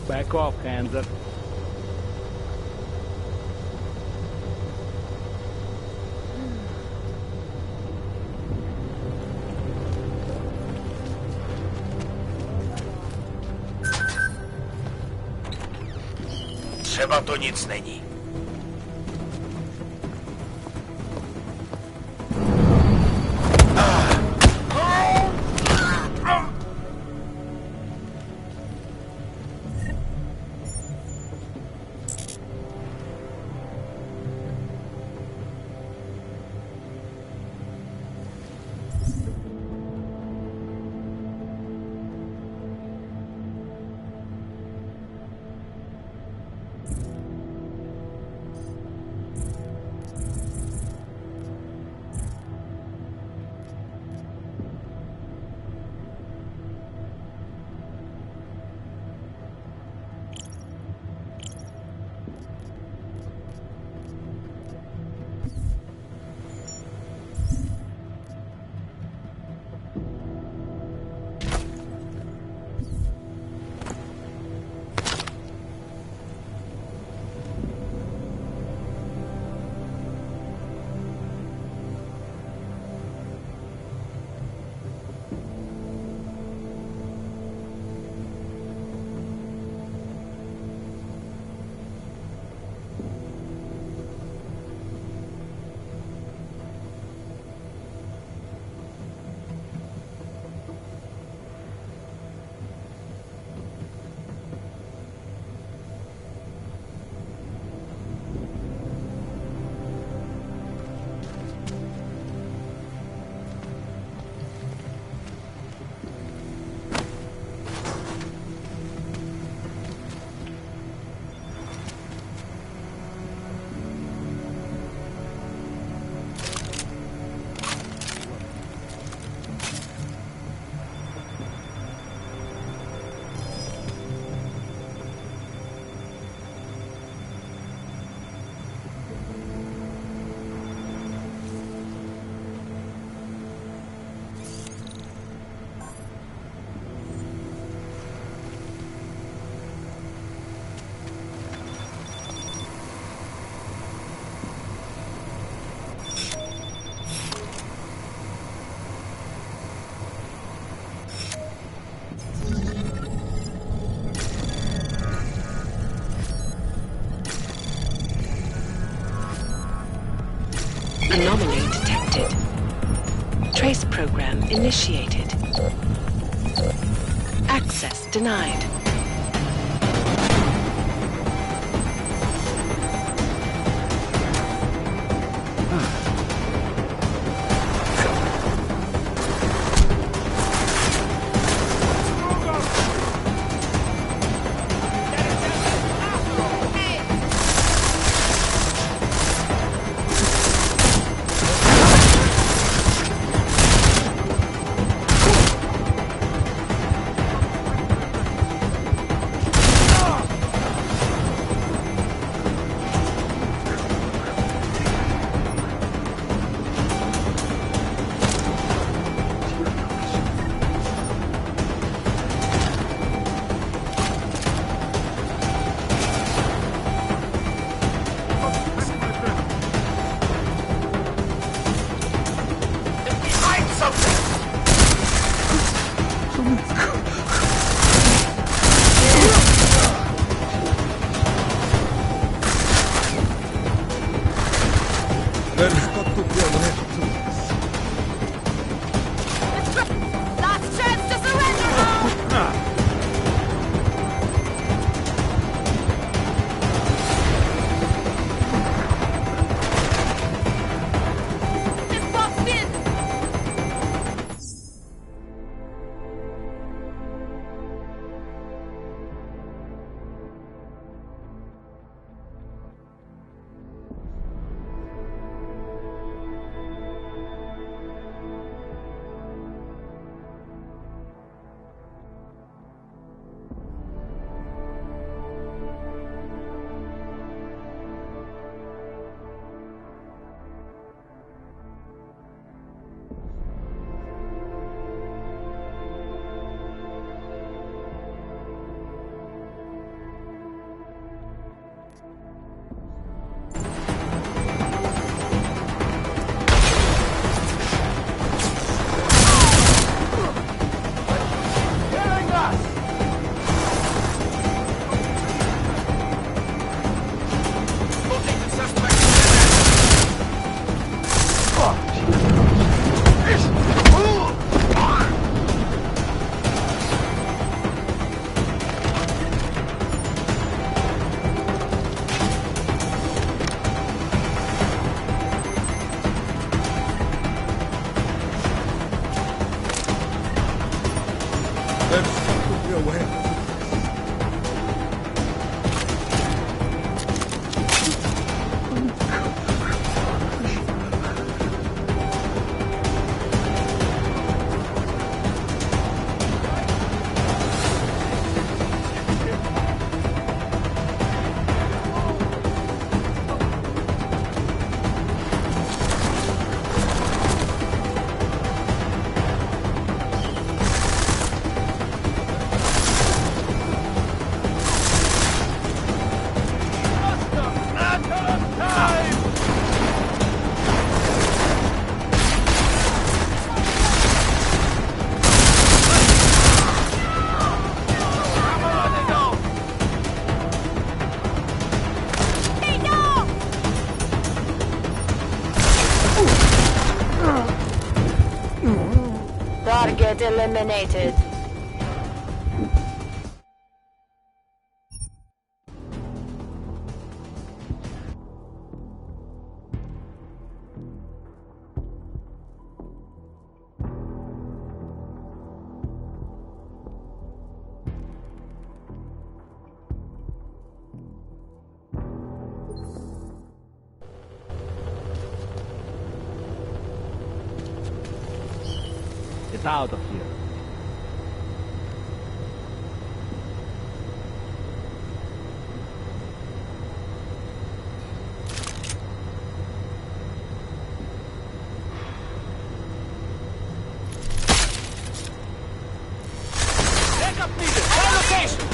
[SPEAKER 4] Back off, hands up.
[SPEAKER 1] Třeba to nic není.
[SPEAKER 3] Anomaly detected. Trace program initiated. Access denied.
[SPEAKER 17] Put me away.
[SPEAKER 3] Target eliminated.
[SPEAKER 16] Get out of here.
[SPEAKER 1] Backup needed! Try location!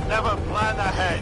[SPEAKER 10] Never plan ahead.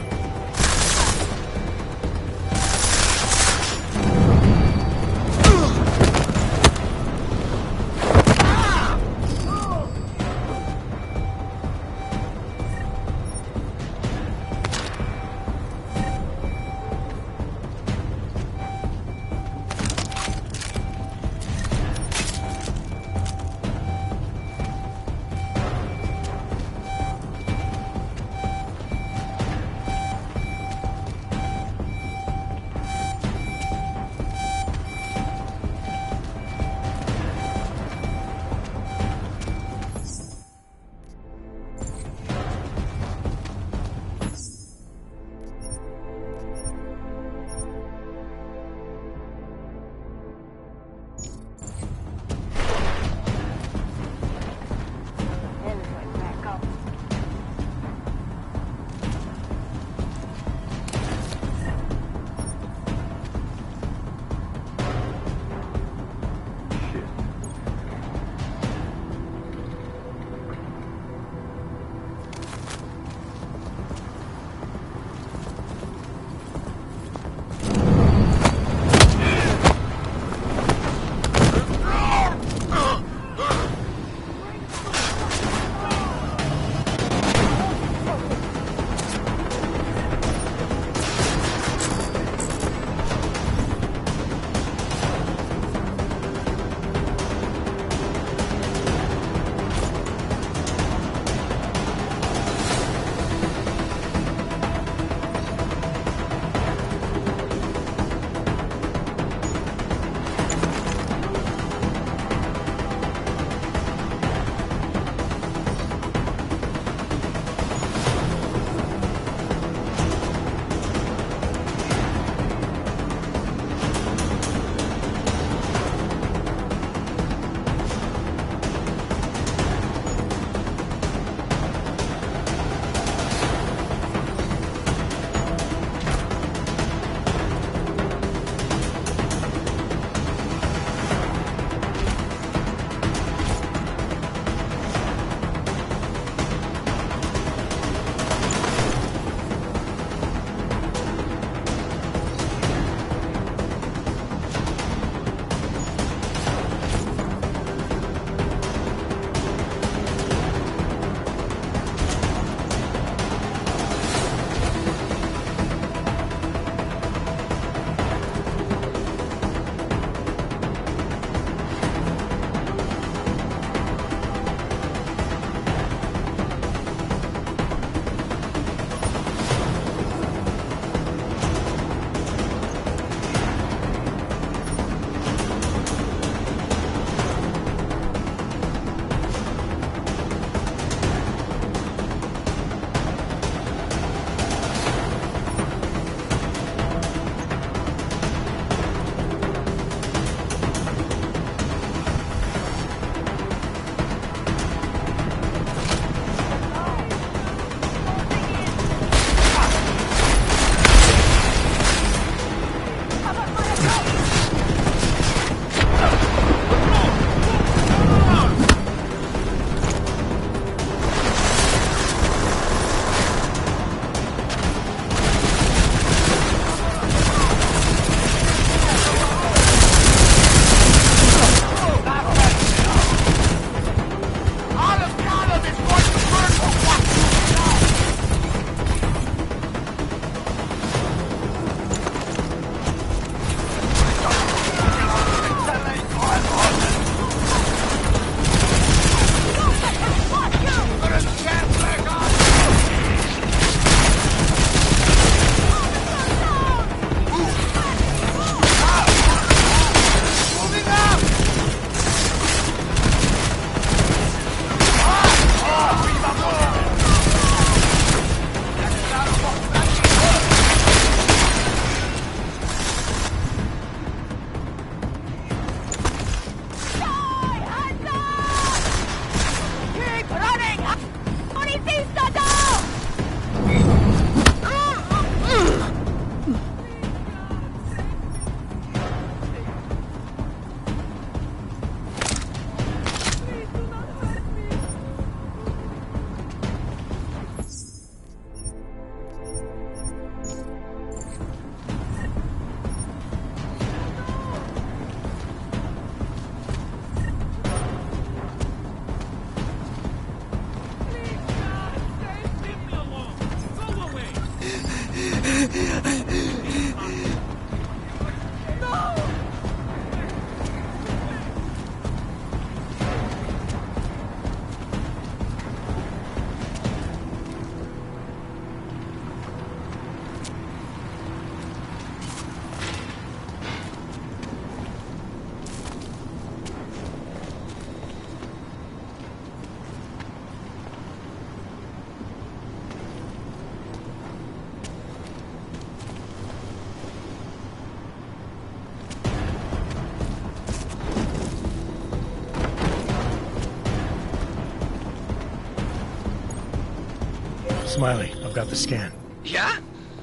[SPEAKER 6] Smiley, I've got the scan.
[SPEAKER 21] Yeah?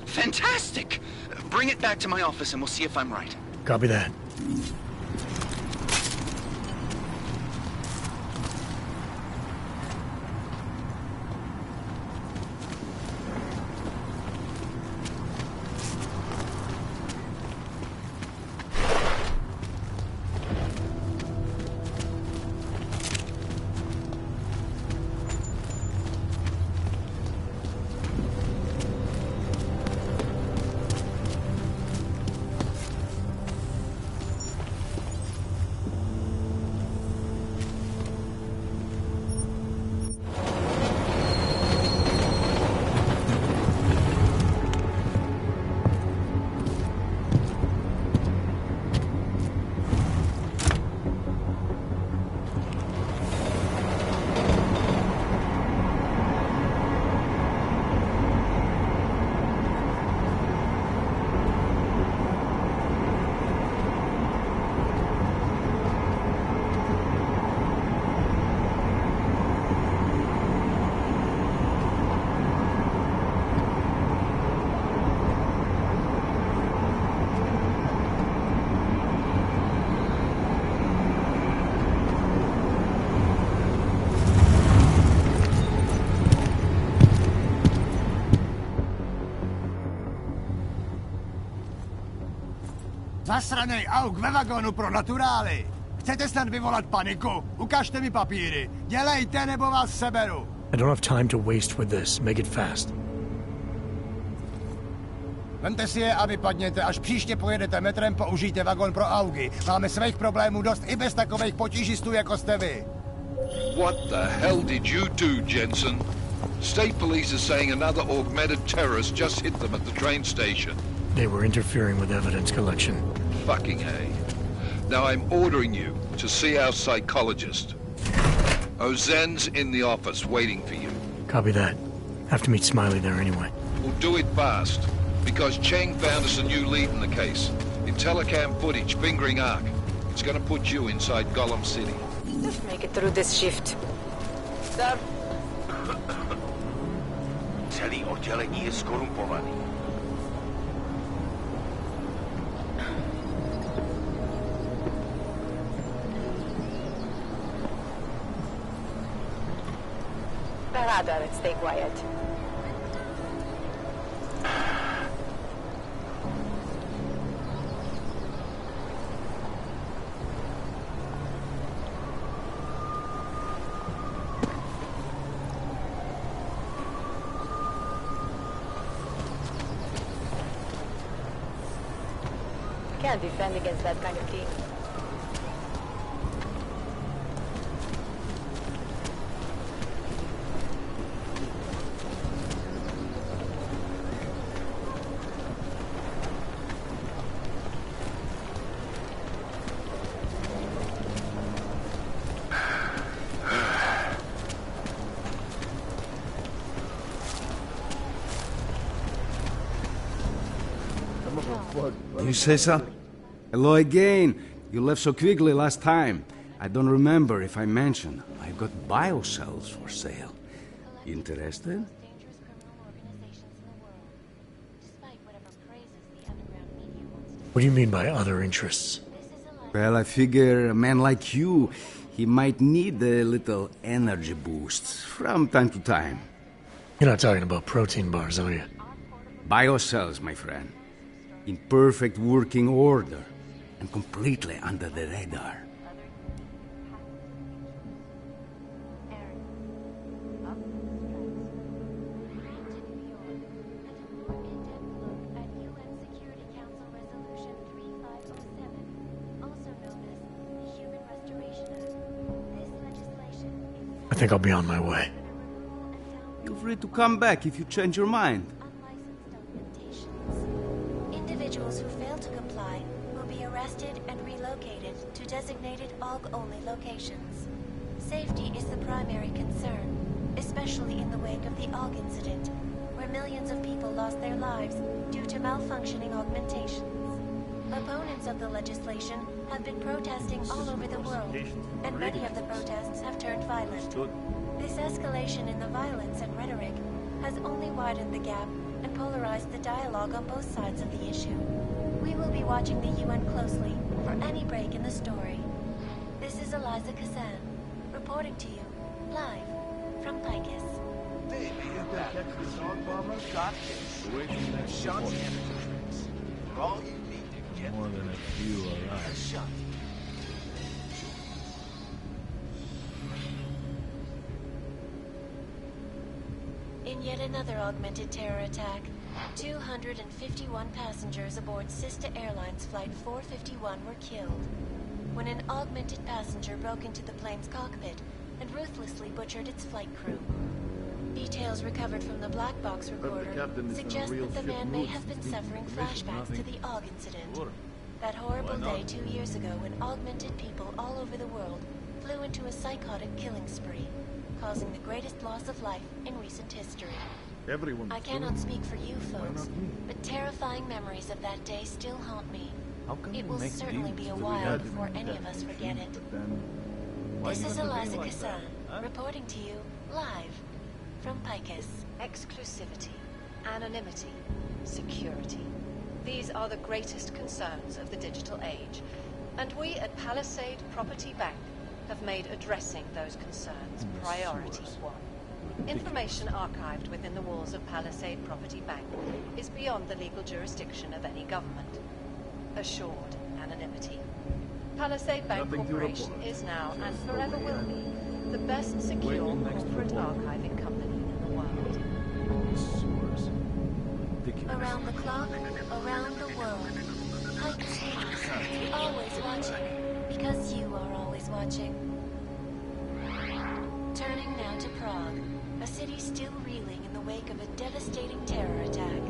[SPEAKER 21] Fantastic! Bring it back to my office and we'll see if I'm right.
[SPEAKER 6] Copy that.
[SPEAKER 5] Zasranej auk ve vagonu pro naturály! Chcete snad vyvolat paniku? Ukažte mi papíry. Dělejte, nebo vás seberu.
[SPEAKER 6] I don't have time to waste with this. Make it fast.
[SPEAKER 5] Vemte si je a vypadněte. Až příště pojedete metrem, použijte vagon pro augy. Máme svých problémů dost i bez takových potížistů, jako jste vy.
[SPEAKER 7] What the hell did you do, Jensen? State police are saying another augmented terrorist just hit them at the train station.
[SPEAKER 6] They were interfering with evidence collection.
[SPEAKER 7] Fucking A. Now I'm ordering you to see our psychologist. Ozen's in the office waiting for you.
[SPEAKER 6] Copy that. Have to meet Smiley there anyway.
[SPEAKER 7] We'll do it fast, because Cheng found us a new lead in the case. In telecam footage fingering Ark. It's gonna put you inside Gollum City.
[SPEAKER 3] Just make it through this shift. Sir.
[SPEAKER 10] Celý oddělení je skorumpovaný.
[SPEAKER 3] Parada, let's stay quiet. Can't defend against that kind of team.
[SPEAKER 20] You say so? Hello again. You left so quickly last time. I don't remember if I mentioned. I've got biocells for sale. Interested?
[SPEAKER 6] What do you mean by other interests?
[SPEAKER 20] Well, I figure a man like you, he might need a little energy boost from time to time.
[SPEAKER 6] You're not talking about protein bars, are you?
[SPEAKER 20] Biocells, my friend. In perfect working order and completely under the radar.
[SPEAKER 6] think I'll be on my way.
[SPEAKER 20] Feel free to come back if you change your mind.
[SPEAKER 8] Individuals who fail to comply will be arrested and relocated to designated AUG-only locations. Safety is the primary concern, especially in the wake of the AUG incident, where millions of people lost their lives due to malfunctioning augmentations. Opponents of the legislation have been protesting all over the world, and many of the protests have turned violent. This escalation in the violence and rhetoric has only widened the gap and polarized the dialogue on both sides of the issue. We will be watching the UN closely for any break in the story. This is Eliza Kazan, reporting to you, live from Picus.
[SPEAKER 1] More than a few alive.
[SPEAKER 8] In yet another augmented terror attack, 251 passengers aboard Sister Airlines Flight 451 were killed when an augmented passenger broke into the plane's cockpit and ruthlessly butchered its flight crew. Details recovered from the black box recorder suggest that the man may have been suffering flashbacks to the AUG incident. That horrible day 2 years ago when augmented people all over the world flew into a psychotic killing spree, causing the greatest loss of life in recent history. I cannot speak for you folks, but terrifying memories of that day still haunt me. It will certainly be a while before any of us forget it. This is Eliza Kazan, reporting to you live from Picus.
[SPEAKER 3] Exclusivity, anonymity, security. These are the greatest concerns of the digital age, and we at Palisade Property Bank have made addressing those concerns priority one. Information archived within the walls of Palisade Property Bank is beyond the legal jurisdiction of any government. Assured anonymity. Palisade Bank Corporation is now, and forever will be, the best secure corporate archiving company in the world.
[SPEAKER 8] Around the clock, around the world. Picus News, always watching, because you are always watching. Turning now to Prague, a city still reeling in the wake of a devastating terror attack.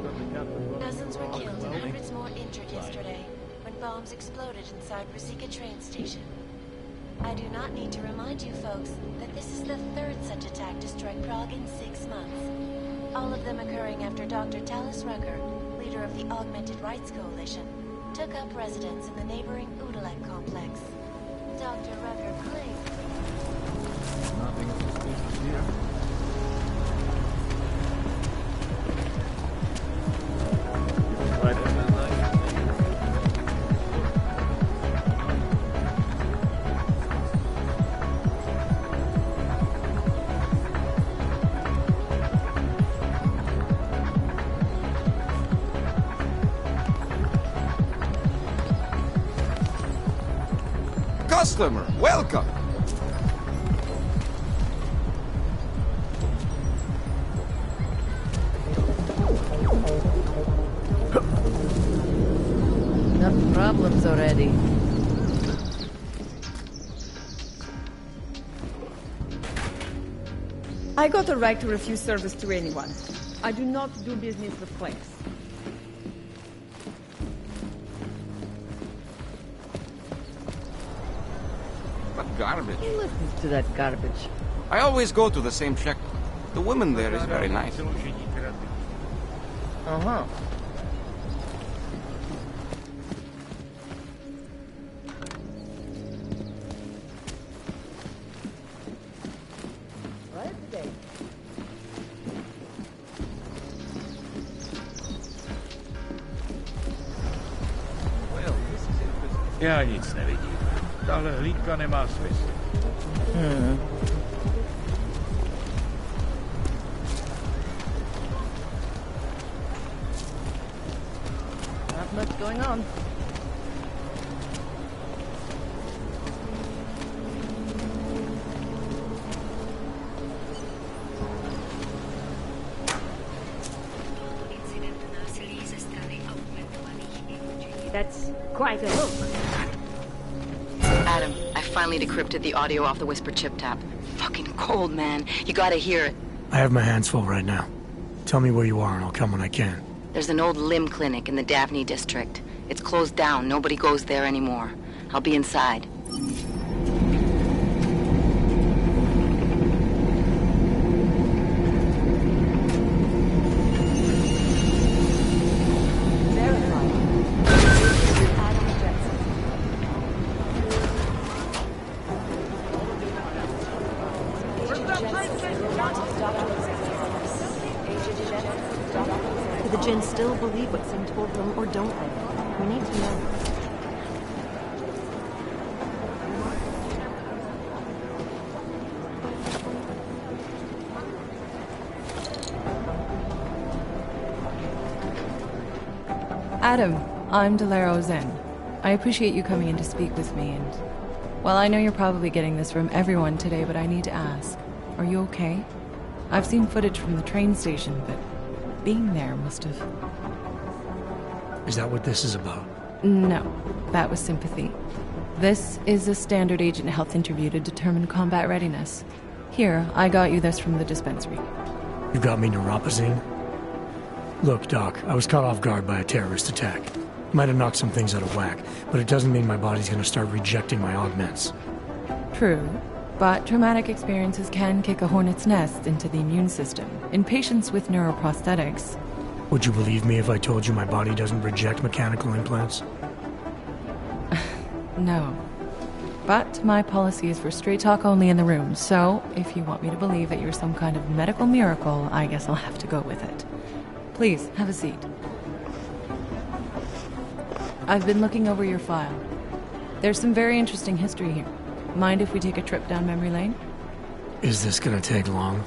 [SPEAKER 8] Dozens were killed and hundreds more injured yesterday when bombs exploded inside Ruzicka train station. I do not need to remind you folks that this is the third such attack to strike Prague in 6 months. All of them occurring after Dr. Talis Rucker, leader of the Augmented Rights Coalition, took up residence in the neighboring Udalek complex. Dr. Rucker claimed...
[SPEAKER 1] Nothing suspicious here.
[SPEAKER 9] Customer, welcome!
[SPEAKER 18] Enough problems already.
[SPEAKER 15] I got a right to refuse service to anyone. I do not do business with claims.
[SPEAKER 9] What garbage.
[SPEAKER 18] Who listens to that garbage?
[SPEAKER 9] I always go to the same check. The woman there is very nice.
[SPEAKER 18] Uh-huh.
[SPEAKER 1] Já nic nevidím. Tahle hlídka nemá smysl.
[SPEAKER 18] Not much going on.
[SPEAKER 14] That's quite a look.
[SPEAKER 13] Adam, I finally decrypted the audio off the Whisper chip tap. fucking cold, man. You gotta hear it.
[SPEAKER 6] I have my hands full right now. Tell me where you are and I'll come when I can.
[SPEAKER 13] There's an old limb clinic in the Daphne district. It's closed down. Nobody goes there anymore. I'll be inside.
[SPEAKER 11] Do the Jinn still believe what's being told them, or don't they? We need to know.
[SPEAKER 2] Adam, I'm Delaro Zen. I appreciate you coming in to speak with me, and... well, I know you're probably getting this from everyone today, but I need to ask. Are you okay? I've seen footage from the train station, but being there must have...
[SPEAKER 6] Is that what this is about?
[SPEAKER 2] No, that was sympathy. This is a standard agent health interview to determine combat readiness. Here, I got you this from the dispensary.
[SPEAKER 6] You got me neuropazine? Look, Doc, I was caught off guard by a terrorist attack. Might have knocked some things out of whack, but it doesn't mean my body's gonna start rejecting my augments.
[SPEAKER 2] True, but traumatic experiences can kick a hornet's nest into the immune system. In patients with neuroprosthetics...
[SPEAKER 6] Would you believe me if I told you my body doesn't reject mechanical implants?
[SPEAKER 2] No. But my policy is for straight talk only in the room, so if you want me to believe that you're some kind of medical miracle, I guess I'll have to go with it. Please, have a seat. I've been looking over your file. There's some very interesting history here. Mind if we take a trip down memory lane?
[SPEAKER 6] Is this gonna take long?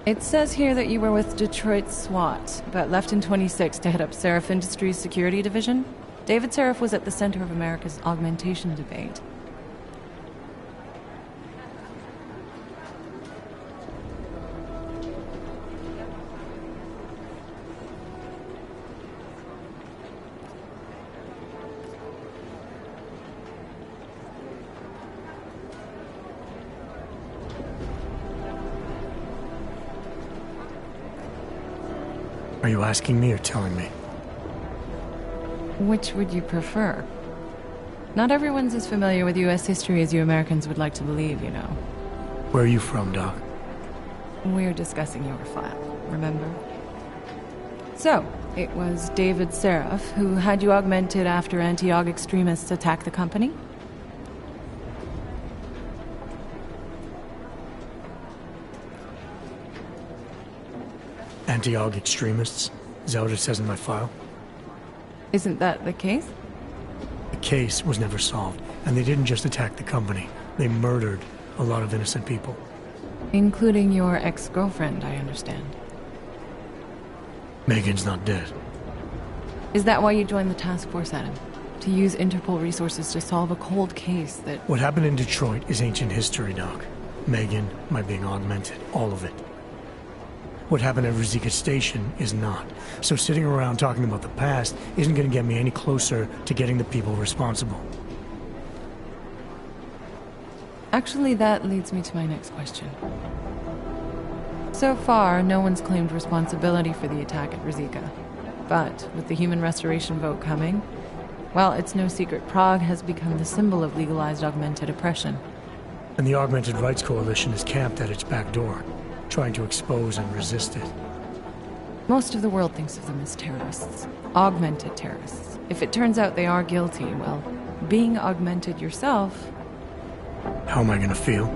[SPEAKER 2] It says here that you were with Detroit SWAT, but left in 26 to head up Seraph Industries' security division. David Seraph was at the center of America's augmentation debate.
[SPEAKER 6] Are you asking me or telling me?
[SPEAKER 2] Which would you prefer? Not everyone's as familiar with U.S. history as you Americans would like to believe, you know.
[SPEAKER 6] Where are you from, Doc?
[SPEAKER 2] We're discussing your file, remember? So, it was David Seraph who had you augmented after anti-aug extremists attacked the company?
[SPEAKER 6] Anti-aug extremists? Is that what it says in my file?
[SPEAKER 2] Isn't that the case?
[SPEAKER 6] The case was never solved, and they didn't just attack the company. They murdered a lot of innocent people.
[SPEAKER 2] Including your ex-girlfriend, I understand.
[SPEAKER 6] Megan's not dead.
[SPEAKER 2] Is that why you joined the task force, Adam? To use Interpol resources to solve a cold case that...
[SPEAKER 6] What happened in Detroit is ancient history, Doc. Megan, my being augmented, all of it. What happened at Rizika Station is not. So sitting around talking about the past isn't going to get me any closer to getting the people responsible.
[SPEAKER 2] Actually, that leads me to my next question. So far, no one's claimed responsibility for the attack at Rizika. But with the human restoration vote coming, well, it's no secret Prague has become the symbol of legalized augmented oppression.
[SPEAKER 6] And the Augmented Rights Coalition is camped at its back door, trying to expose and resist it.
[SPEAKER 2] Most of the world thinks of them as terrorists. Augmented terrorists. If it turns out they are guilty, well, being augmented yourself...
[SPEAKER 6] How am I gonna feel?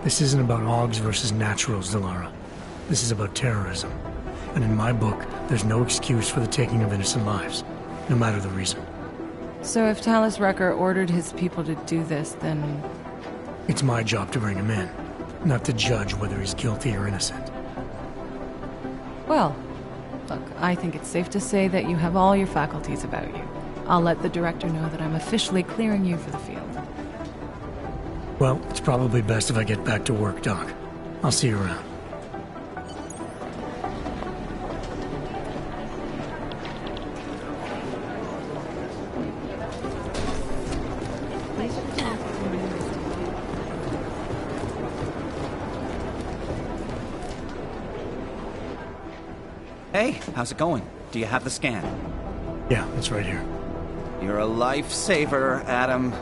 [SPEAKER 6] This isn't about Augs versus Naturals, Delara. This is about terrorism. And in my book, there's no excuse for the taking of innocent lives, no matter the reason.
[SPEAKER 2] So if Talus Wrecker ordered his people to do this, then...
[SPEAKER 6] It's my job to bring him in, not to judge whether he's guilty or innocent.
[SPEAKER 2] Well, Look, I think it's safe to say that you have all your faculties about you. I'll let the director know that I'm officially clearing you for the field.
[SPEAKER 6] Well, it's probably best if I get back to work, Doc. I'll see you around.
[SPEAKER 21] Hey, how's it going? Do you have the scan?
[SPEAKER 6] Yeah, it's right here.
[SPEAKER 21] You're a lifesaver, Adam.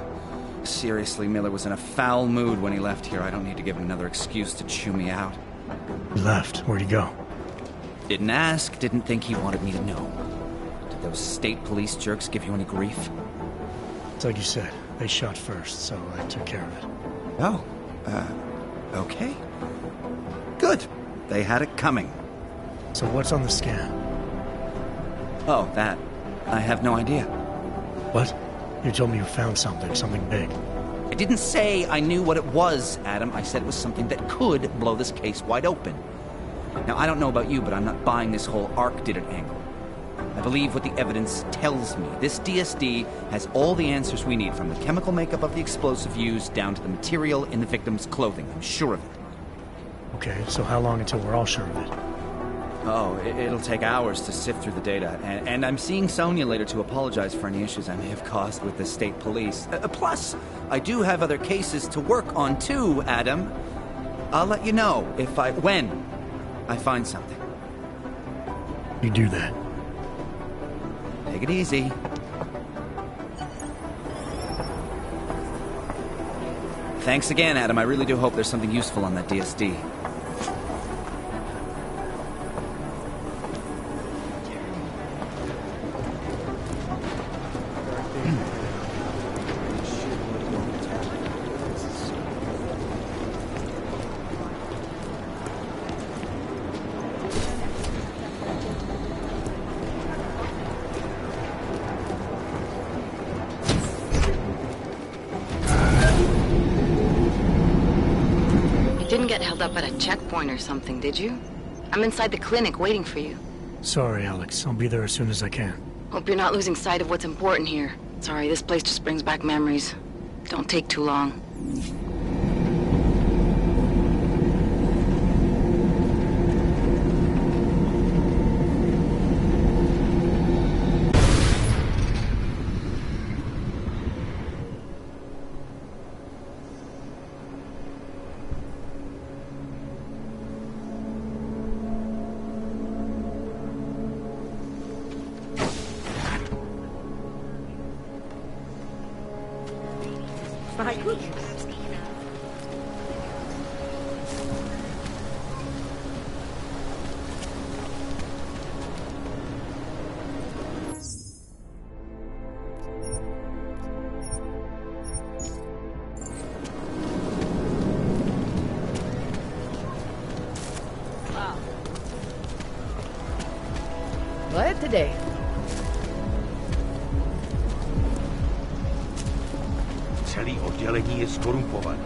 [SPEAKER 21] Seriously, Miller was in a foul mood when he left here. I don't need to give him another excuse to chew me out.
[SPEAKER 6] He left. Where'd he go?
[SPEAKER 21] Didn't ask, didn't think he wanted me to know. Did those state police jerks give you any grief?
[SPEAKER 6] It's like you said. They shot first, so I took care of it.
[SPEAKER 21] Oh, okay. Good. They had it coming.
[SPEAKER 6] So what's on the scan?
[SPEAKER 21] Oh, that. I have no idea.
[SPEAKER 6] What? You told me you found something big.
[SPEAKER 21] I didn't say I knew what it was, Adam. I said it was something that could blow this case wide open. Now, I don't know about you, but I'm not buying this whole Ark did it angle. I believe what the evidence tells me. This DSD has all the answers we need, from the chemical makeup of the explosive used down to the material in the victim's clothing. I'm sure of it.
[SPEAKER 6] Okay, so how long until we're all sure of it?
[SPEAKER 21] Oh, it'll take hours to sift through the data, and I'm seeing Sonia later to apologize for any issues I may have caused with the state police. Plus, I do have other cases to work on too, Adam. I'll let you know when I find something.
[SPEAKER 6] You do that.
[SPEAKER 21] Take it easy. Thanks again, Adam. I really do hope there's something useful on that DSD.
[SPEAKER 13] Up at a checkpoint or something, did you? I'm inside the clinic waiting for you.
[SPEAKER 6] Sorry, Alex. I'll be there as soon as I can.
[SPEAKER 13] Hope you're not losing sight of what's important here. Sorry, this place just brings back memories. Don't take too long.
[SPEAKER 15] What today?
[SPEAKER 10] Celý oddělení je skorumpované.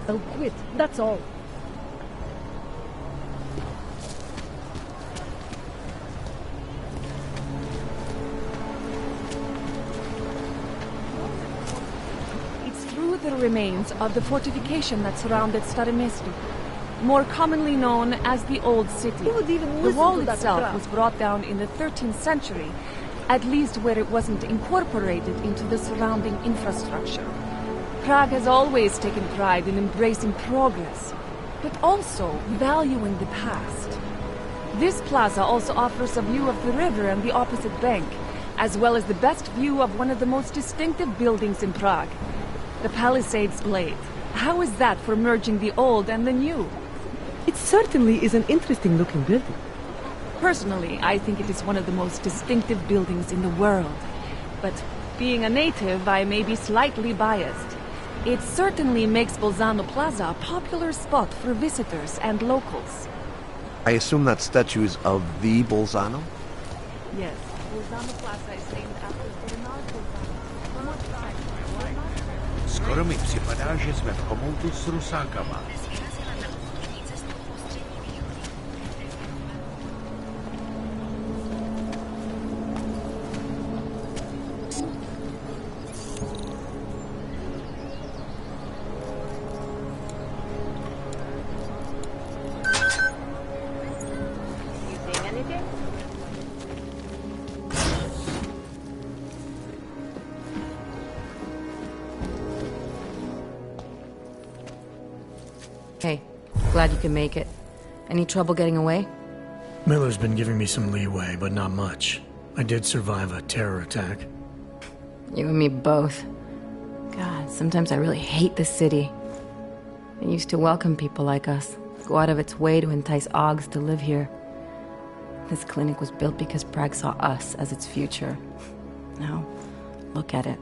[SPEAKER 15] I'll quit, that's all. It's through the remains of the fortification that surrounded Stare Mesto, more commonly known as the Old City. The wall itself was brought down in the 13th century, at least where it wasn't incorporated into the surrounding infrastructure. Prague has always taken pride in embracing progress, but also valuing the past. This plaza also offers a view of the river and the opposite bank, as well as the best view of one of the most distinctive buildings in Prague, the Palisades Blade. How is that for merging the old and the new? It certainly is an interesting looking building. Personally, I think it is one of the most distinctive buildings in the world. But being a native, I may be slightly biased. It certainly makes Bolzano Plaza a popular spot for visitors and locals.
[SPEAKER 10] I assume that statue is of the Bolzano?
[SPEAKER 15] Yes, Bolzano Plaza is named after Bernard Bolzano.
[SPEAKER 1] Skoro mi připadá, že jsme v chomoutu s Rusákama.
[SPEAKER 2] Hey, glad you can make it. Any trouble getting away?
[SPEAKER 6] Miller's been giving me some leeway, but not much. I did survive a terror attack.
[SPEAKER 2] You and me both. God, sometimes I really hate this city. It used to welcome people like us, go out of its way to entice Augs to live here. This clinic was built because Prague saw us as its future. Now, look at it.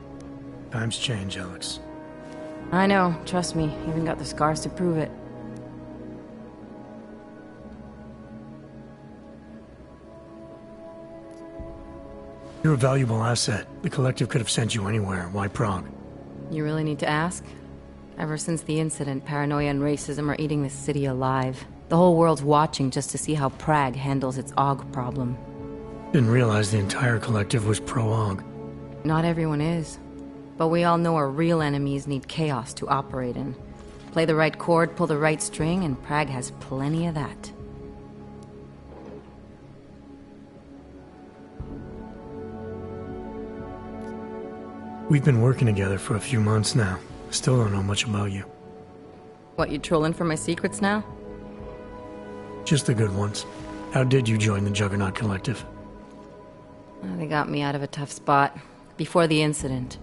[SPEAKER 6] Times change, Alex.
[SPEAKER 2] I know, trust me, even got the scars to prove it.
[SPEAKER 6] You're a valuable asset. The Collective could have sent you anywhere. Why Prague?
[SPEAKER 2] You really need to ask? Ever since the incident, paranoia and racism are eating this city alive. The whole world's watching just to see how Prague handles its Aug problem.
[SPEAKER 6] Didn't realize the entire Collective was pro-Aug.
[SPEAKER 2] Not everyone is. But we all know our real enemies need chaos to operate in. Play the right chord, pull the right string, and Prague has plenty of that.
[SPEAKER 6] We've been working together for a few months now. Still don't know much about you.
[SPEAKER 2] What, you trolling for my secrets now?
[SPEAKER 6] Just the good ones. How did you join the Juggernaut Collective?
[SPEAKER 2] They got me out of a tough spot. Before the incident.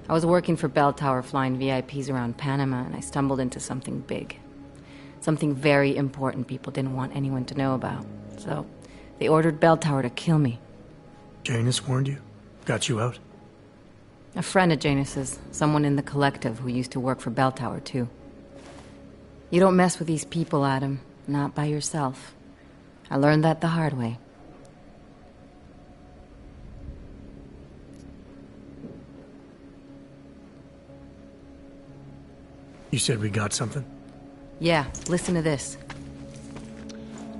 [SPEAKER 2] I was working for Bell Tower flying VIPs around Panama, and I stumbled into something big. Something very important people didn't want anyone to know about. So, they ordered Bell Tower to kill me.
[SPEAKER 6] Janus warned you? Got you out?
[SPEAKER 2] A friend of Janus's, someone in the Collective who used to work for Bell Tower, too. You don't mess with these people, Adam. Not by yourself. I learned that the hard way.
[SPEAKER 6] You said we got something?
[SPEAKER 2] Yeah, listen to this.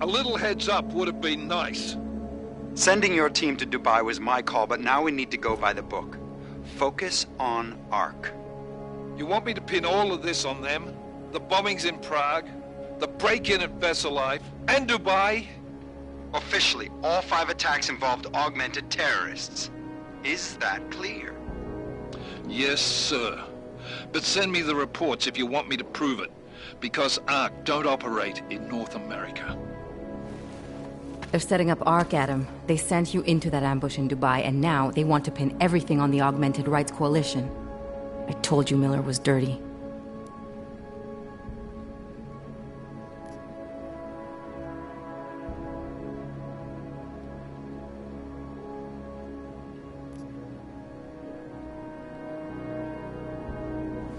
[SPEAKER 7] A little heads up would have been nice.
[SPEAKER 21] Sending your team to Dubai was my call, but now we need to go by the book. Focus on Ark.
[SPEAKER 7] You want me to pin all of this on them? The bombings in Prague, the break-in at Vesellife, and Dubai?
[SPEAKER 21] Officially, all 5 attacks involved augmented terrorists. Is that clear?
[SPEAKER 7] Yes, sir. But send me the reports if you want me to prove it, because Ark don't operate in North America.
[SPEAKER 2] They're setting up Ark, Adam. They sent you into that ambush in Dubai, and now they want to pin everything on the Augmented Rights Coalition. I told you Miller was dirty.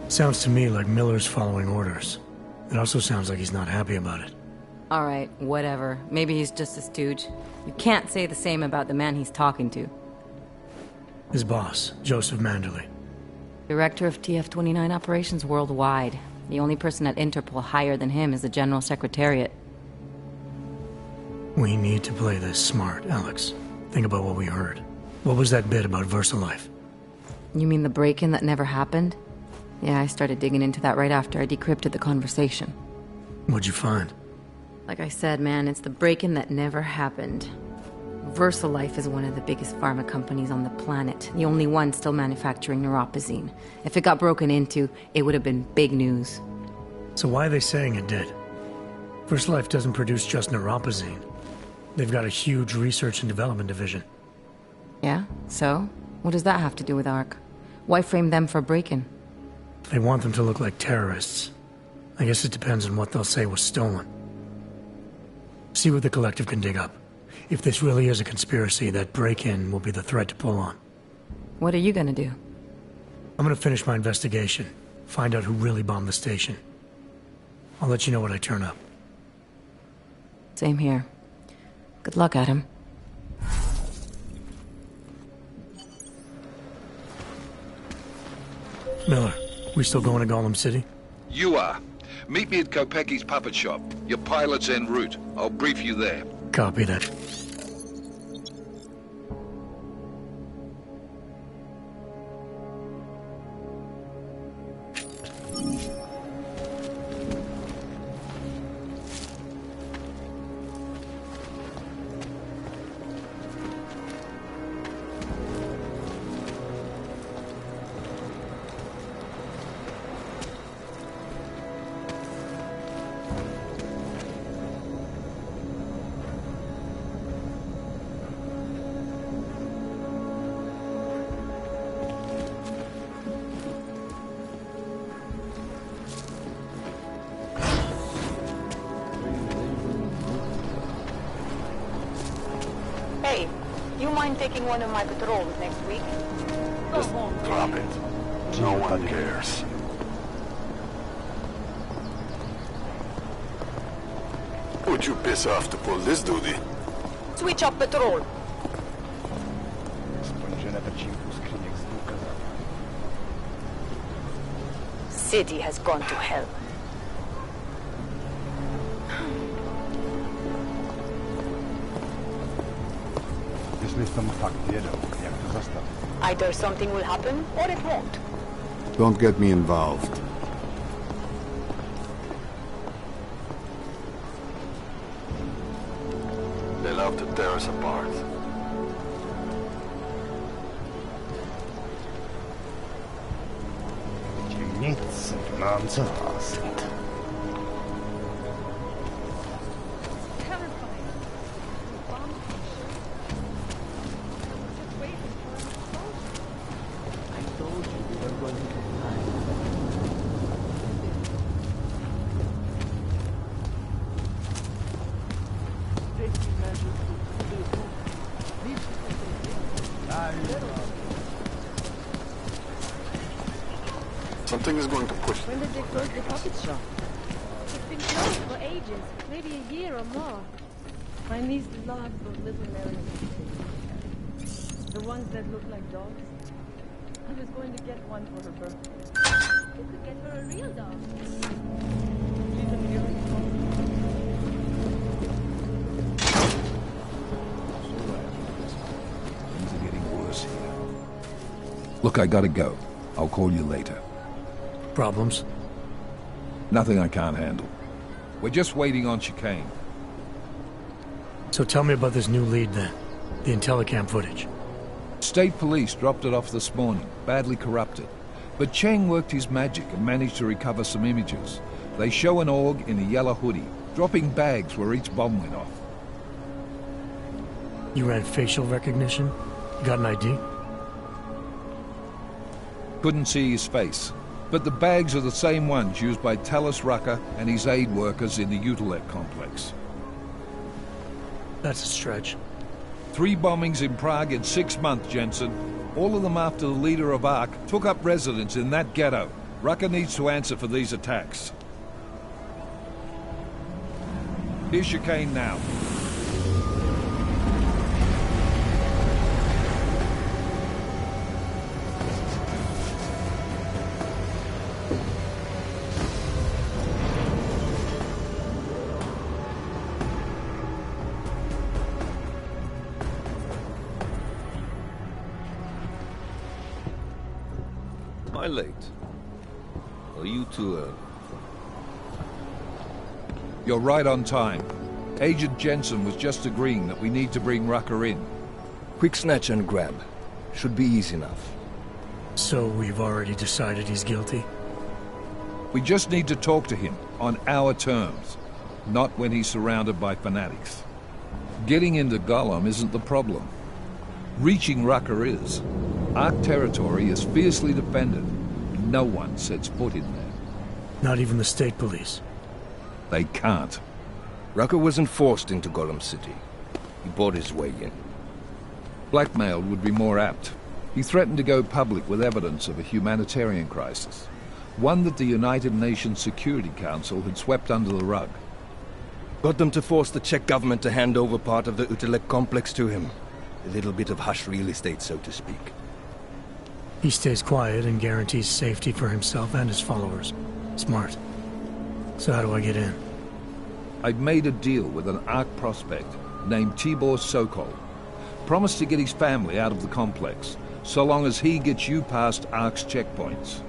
[SPEAKER 6] Sounds to me like Miller's following orders. It also sounds like he's not happy about it.
[SPEAKER 2] Alright, whatever. Maybe he's just a stooge. You can't say the same about the man he's talking to.
[SPEAKER 6] His boss, Joseph Manderley.
[SPEAKER 2] Director of TF-29 operations worldwide. The only person at Interpol higher than him is the General Secretariat.
[SPEAKER 6] We need to play this smart, Alex. Think about what we heard. What was that bit about VersaLife?
[SPEAKER 2] You mean the break-in that never happened? Yeah, I started digging into that right after I decrypted the conversation.
[SPEAKER 6] What'd you find?
[SPEAKER 2] Like I said, man, it's the break-in that never happened. VersaLife is one of the biggest pharma companies on the planet. The only one still manufacturing neuropozyne. If it got broken into, it would have been big news.
[SPEAKER 6] So why are they saying it did? VersaLife doesn't produce just neuropozyne. They've got a huge research and development division.
[SPEAKER 2] Yeah? So? What does that have to do with Ark? Why frame them for break-in?
[SPEAKER 6] They want them to look like terrorists. I guess it depends on what they'll say was stolen. See what the Collective can dig up. If this really is a conspiracy, that break-in will be the thread to pull on.
[SPEAKER 2] What are you gonna do?
[SPEAKER 6] I'm gonna finish my investigation. Find out who really bombed the station. I'll let you know when I turn up.
[SPEAKER 2] Same here. Good luck, Adam.
[SPEAKER 6] Miller, we still going to Golem City?
[SPEAKER 7] You are. Meet me at Kopeki's puppet shop. Your pilot's en route. I'll brief you there.
[SPEAKER 6] Copy that.
[SPEAKER 19] Hey, you mind taking one of my patrols next week?
[SPEAKER 10] Just drop it. No one cares. Would you piss off to pull this duty?
[SPEAKER 19] Switch up patrol. City has gone to hell. Either something will happen, or it won't.
[SPEAKER 10] Don't get me involved. They love to tear us apart. Nic nam zarazit. Something is going to push.
[SPEAKER 11] When did they close the puppet shop? It's been closed for ages, maybe a year or more. My niece loves those little marionettes. The ones that look like dogs. I was going to get one for her birthday. You could get her a real dog. She's a beautiful.
[SPEAKER 7] Things are getting worse here. Look, I gotta go. I'll call you later.
[SPEAKER 6] Problems?
[SPEAKER 7] Nothing I can't handle. We're just waiting on chicane.
[SPEAKER 6] So tell me about this new lead then. The Intellicam footage.
[SPEAKER 7] State police dropped it off this morning, badly corrupted. But Cheng worked his magic and managed to recover some images. They show an org in a yellow hoodie, dropping bags where each bomb went off.
[SPEAKER 6] You ran facial recognition? You got an ID?
[SPEAKER 7] Couldn't see his face. But the bags are the same ones used by Talos Rucker and his aid workers in the Utilet complex.
[SPEAKER 6] That's a stretch.
[SPEAKER 7] 3 bombings in Prague in 6 months, Jensen. All of them after the leader of ARC took up residence in that ghetto. Rucker needs to answer for these attacks. Here's chicane now.
[SPEAKER 22] Am I late? Are you too early?
[SPEAKER 7] You're right on time. Agent Jensen was just agreeing that we need to bring Rucker in.
[SPEAKER 22] Quick snatch and grab. Should be easy enough.
[SPEAKER 6] So we've already decided he's guilty?
[SPEAKER 7] We just need to talk to him on our terms, not when he's surrounded by fanatics. Getting into Golem isn't the problem. Reaching Rucker is. Ark territory is fiercely defended. No one sets foot in there.
[SPEAKER 6] Not even the state police?
[SPEAKER 7] They can't.
[SPEAKER 22] Rucker wasn't forced into Golem City. He bought his way in.
[SPEAKER 7] Blackmailed would be more apt. He threatened to go public with evidence of a humanitarian crisis, one that the United Nations Security Council had swept under the rug.
[SPEAKER 22] Got them to force the Czech government to hand over part of the Utelek complex to him. A little bit of hush real estate, so to speak.
[SPEAKER 6] He stays quiet and guarantees safety for himself and his followers. Smart. So how do I get in?
[SPEAKER 7] I've made a deal with an ARC prospect named Tibor Sokol. Promised to get his family out of the complex, so long as he gets you past ARC's checkpoints.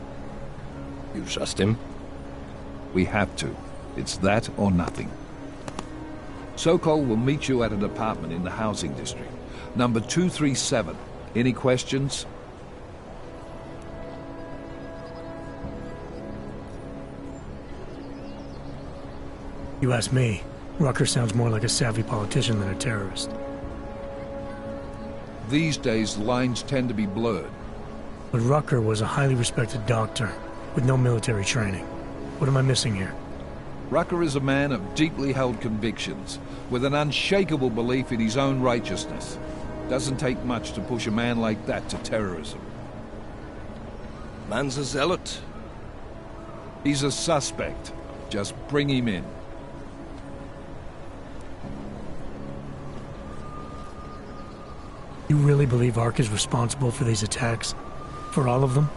[SPEAKER 22] You trust him?
[SPEAKER 7] We have to. It's that or nothing. Sokol will meet you at an apartment in the housing district. Number 237. Any questions?
[SPEAKER 6] You ask me, Rucker sounds more like a savvy politician than a terrorist.
[SPEAKER 7] These days, lines tend to be blurred.
[SPEAKER 6] But Rucker was a highly respected doctor, with no military training. What am I missing here?
[SPEAKER 7] Rucker is a man of deeply held convictions, with an unshakable belief in his own righteousness. Doesn't take much to push a man like that to terrorism.
[SPEAKER 22] Man's a zealot.
[SPEAKER 7] He's a suspect. Just bring him in.
[SPEAKER 6] You really believe ARC is responsible for these attacks? For all of them?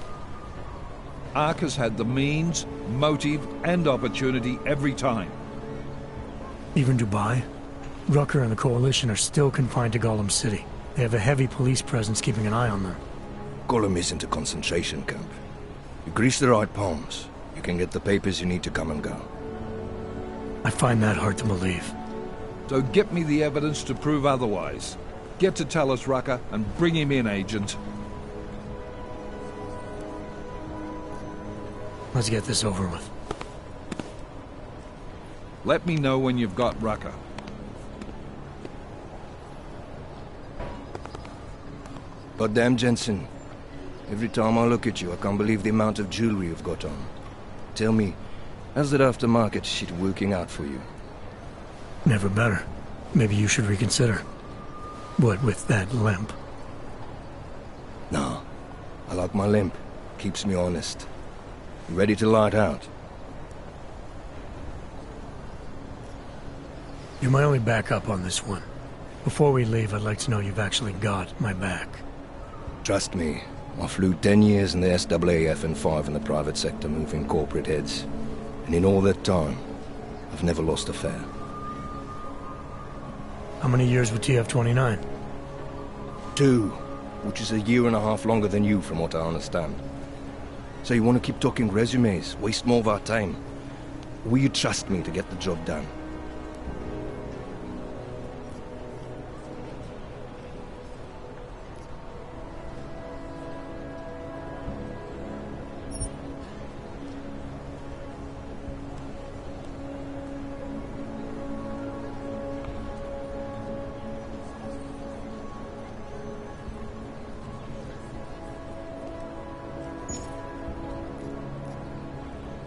[SPEAKER 7] ARC has had the means, motive, and opportunity every time.
[SPEAKER 6] Even Dubai? Rucker and the Coalition are still confined to Golem City. They have a heavy police presence keeping an eye on them.
[SPEAKER 22] Golem isn't a concentration camp. You grease the right palms, you can get the papers you need to come and go.
[SPEAKER 6] I find that hard to believe.
[SPEAKER 7] So get me the evidence to prove otherwise. Get to Talus Rucker and bring him in, Agent.
[SPEAKER 6] Let's get this over with.
[SPEAKER 7] Let me know when you've got Rucker.
[SPEAKER 22] Goddamn, Jensen. Every time I look at you, I can't believe the amount of jewelry you've got on. Tell me, how's that aftermarket shit working out for you?
[SPEAKER 6] Never better. Maybe you should reconsider. What with that limp?
[SPEAKER 22] No. I like my limp. Keeps me honest. You ready to light out?
[SPEAKER 6] You're my only backup on this one. Before we leave, I'd like to know you've actually got my back.
[SPEAKER 22] Trust me. I flew 10 years in the SAAF and 5 in the private sector moving corporate heads. And in all that time, I've never lost a fare.
[SPEAKER 6] How many years with TF-29?
[SPEAKER 22] 2, which is a year and a half longer than you from what I understand. So you want to keep talking resumes, waste more of our time? Or will you trust me to get the job done?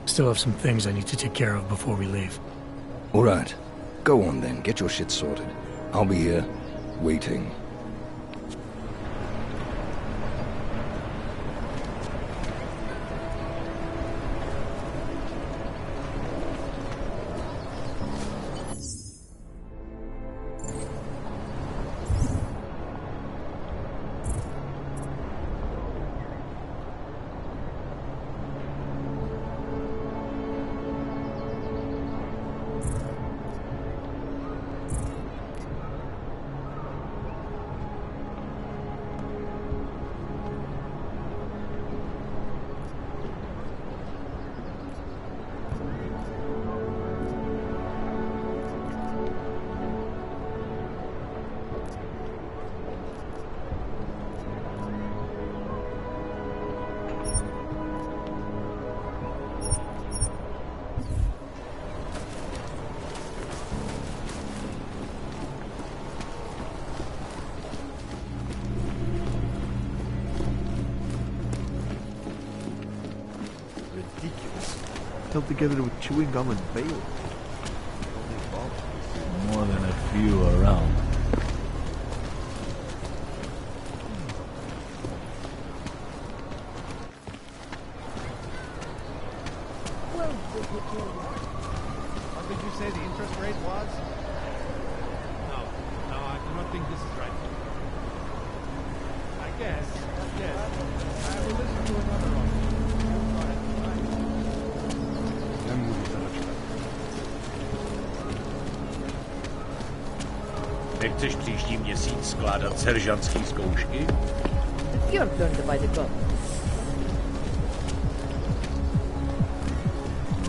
[SPEAKER 6] Still have some things I need to take care of before we leave.
[SPEAKER 22] All right. Go on then, get your shit sorted. I'll be here, waiting.
[SPEAKER 4] Held together with chewing gum and veil.
[SPEAKER 1] More than a few around. What did you say the interest rate was? No, I do not think this is right. I guess, yes. I will listen to another offer. Nechceš příští měsíc skládat seržantský zkoušky?
[SPEAKER 11] Your turn to buy the gun.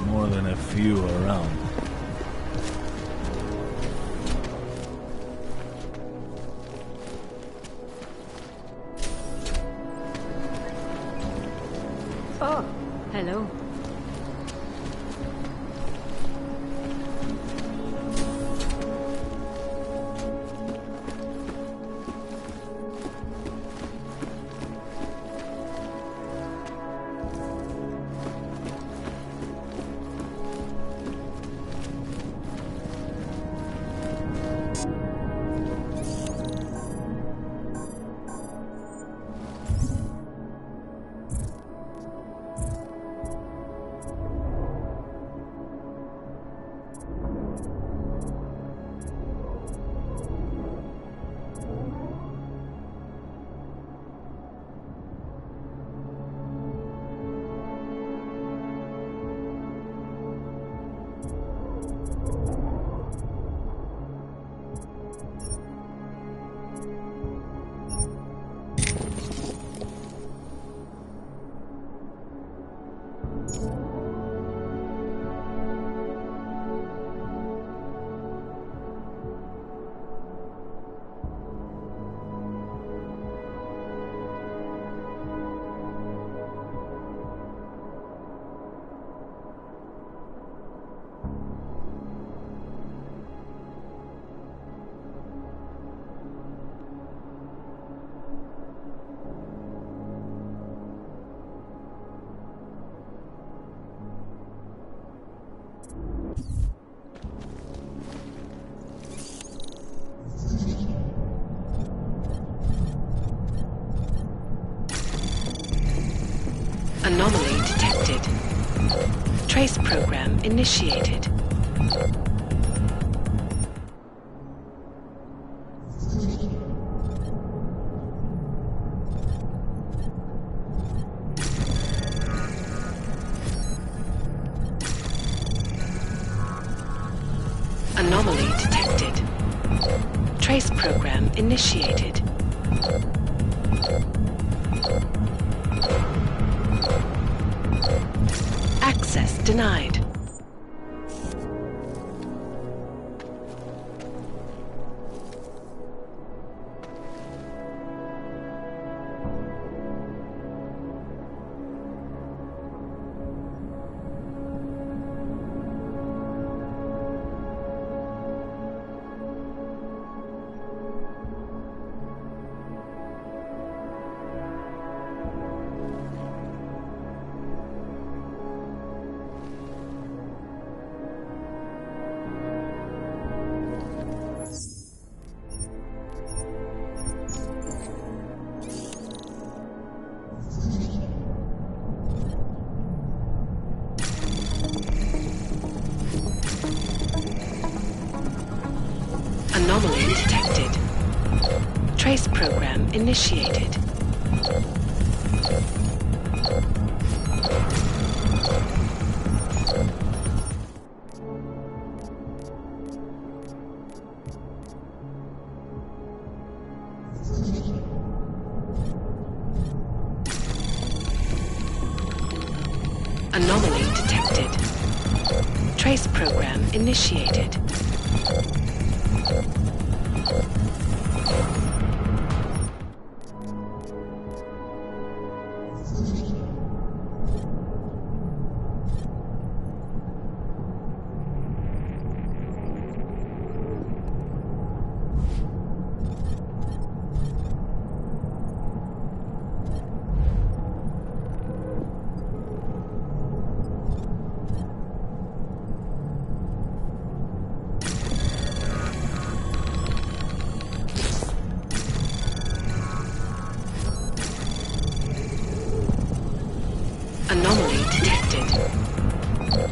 [SPEAKER 1] More than a few around.
[SPEAKER 11] Oh, hello.
[SPEAKER 12] Anomaly detected. Trace program initiated. Anomaly detected. Trace program initiated. Access denied. Anomaly detected. Trace program initiated. Anomaly detected. Trace program initiated.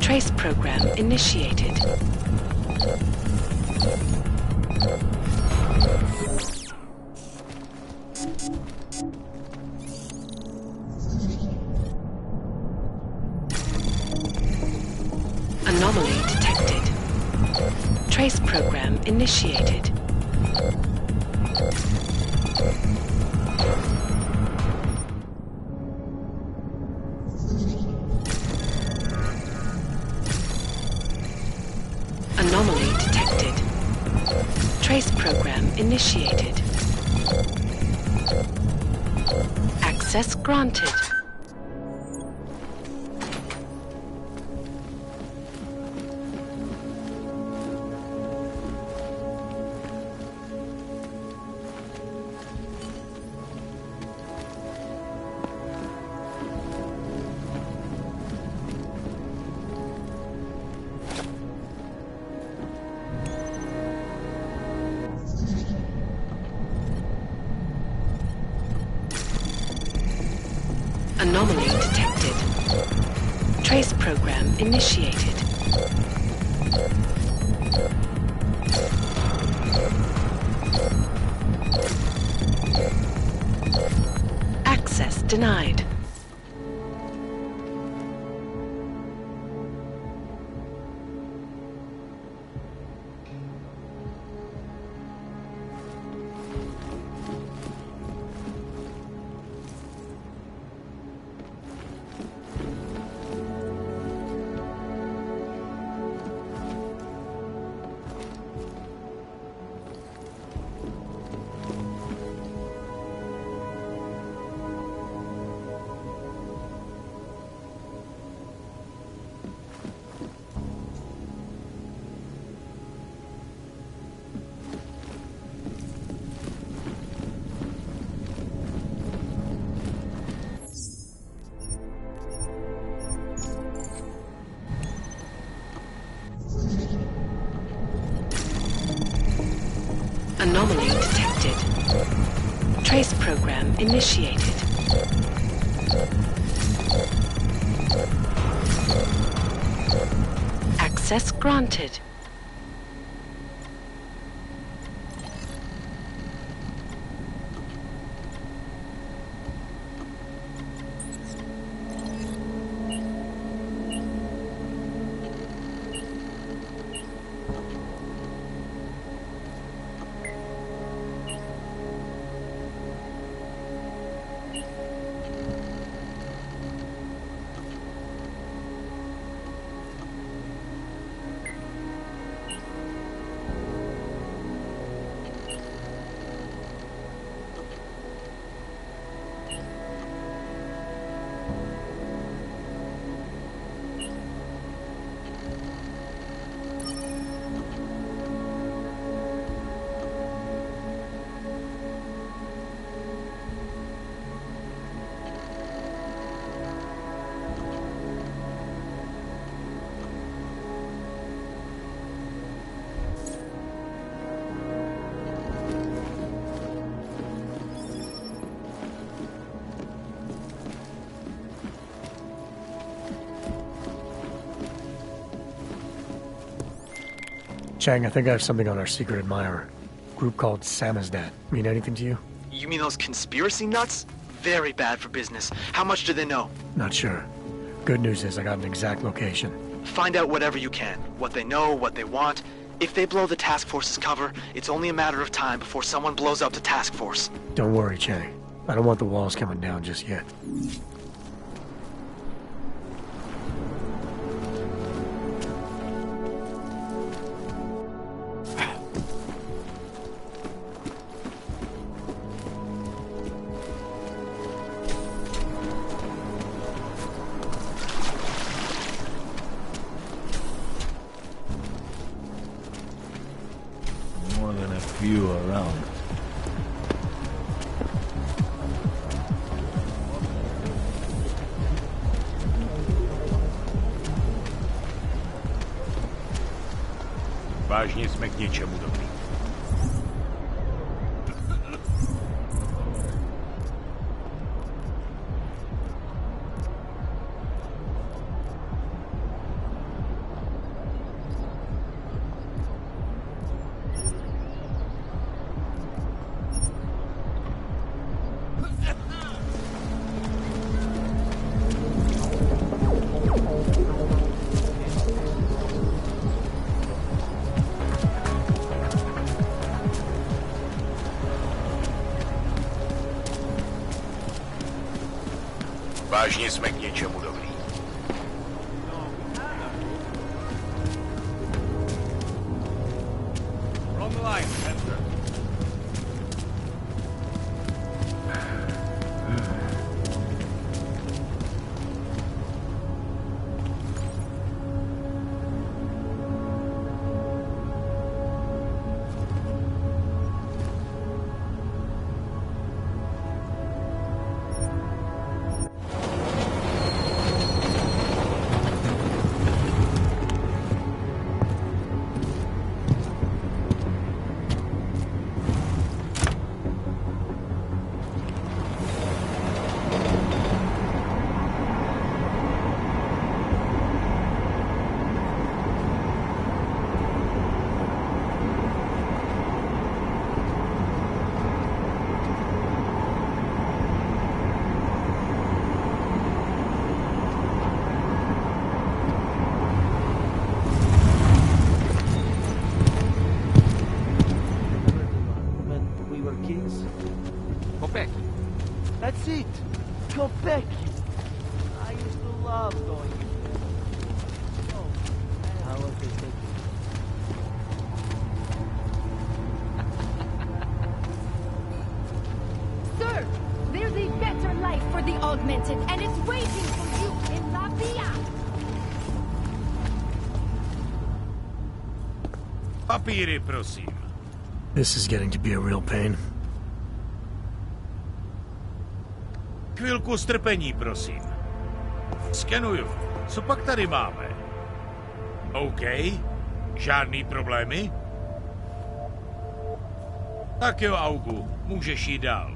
[SPEAKER 12] Trace program initiated. Anomaly detected. Trace program initiated. Anomaly detected. Trace program initiated. Access granted. Anomaly detected. Trace program initiated. Access denied. Anomaly detected. Trace program initiated. Access granted.
[SPEAKER 6] Chang, I think I have something on our secret admirer. Group called Samizdat. Mean anything to you?
[SPEAKER 16] You mean those conspiracy nuts? Very bad for business. How much do they know?
[SPEAKER 6] Not sure. Good news is I got an exact location.
[SPEAKER 16] Find out whatever you can. What they know, what they want. If they blow the task force's cover, it's only a matter of time before someone blows up the task force.
[SPEAKER 6] Don't worry, Chang. I don't want the walls coming down just yet.
[SPEAKER 17] More than a few around.
[SPEAKER 10] Vážně jsme k něčemu dobrý. Už jsme k něčemu dobrý.
[SPEAKER 1] Wrong line, Spencer.
[SPEAKER 4] That's it! Quebec! I used to love going there. Oh, how was they taking
[SPEAKER 5] Sir, there's a better life for the Augmented, and it's waiting for you in La Villa!
[SPEAKER 1] Papíry, prosím.
[SPEAKER 6] This is getting to be a real pain.
[SPEAKER 1] Chvilku strpení, prosím. Skenuju. Co pak tady máme? OK. Žádný problémy? Tak jo, Augu. Můžeš jít dál.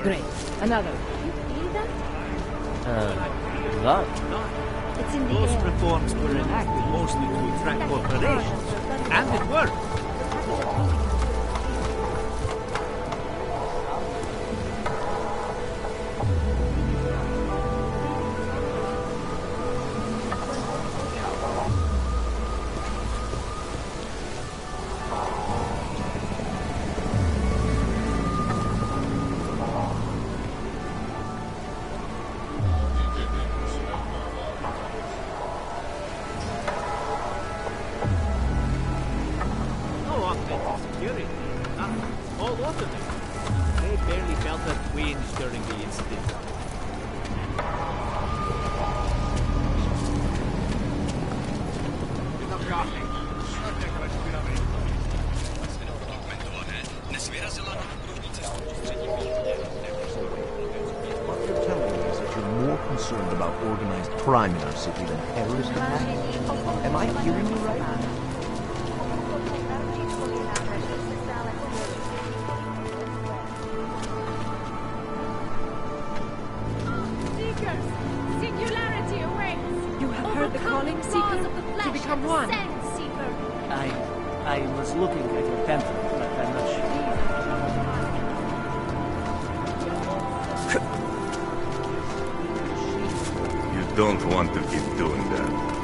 [SPEAKER 11] Great. Another.
[SPEAKER 4] Love?
[SPEAKER 11] It's in the
[SPEAKER 1] Most
[SPEAKER 11] air.
[SPEAKER 1] reforms were enacted mostly to attract corporations. And it worked.
[SPEAKER 20] Concerned about organized crime in our city than terrorist attacks? Am I hearing you right?
[SPEAKER 5] Seekers! Singularity awaits!
[SPEAKER 11] You have heard the calling, Seeker? To become one.
[SPEAKER 5] Send, Seeker!
[SPEAKER 4] I was looking at your pamphlet, but I'm not sure.
[SPEAKER 10] Don't want to keep doing that.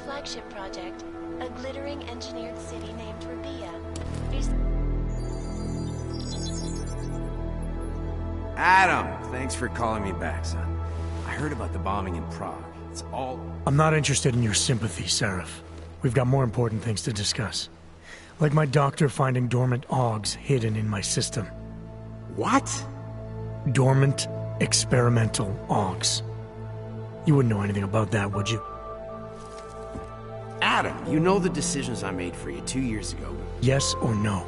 [SPEAKER 8] Flagship project, A glittering engineered city named Rabia. Is
[SPEAKER 3] Adam, thanks for calling me back, son. I heard about the bombing in Prague. It's all...
[SPEAKER 6] I'm not interested in your sympathy, Seraph. We've got more important things to discuss. Like my doctor finding dormant OGs hidden in my system.
[SPEAKER 3] What?
[SPEAKER 6] Dormant, experimental OGs. You wouldn't know anything about that, would you?
[SPEAKER 3] Adam, you know the decisions I made for you 2 years ago.
[SPEAKER 6] Yes or no?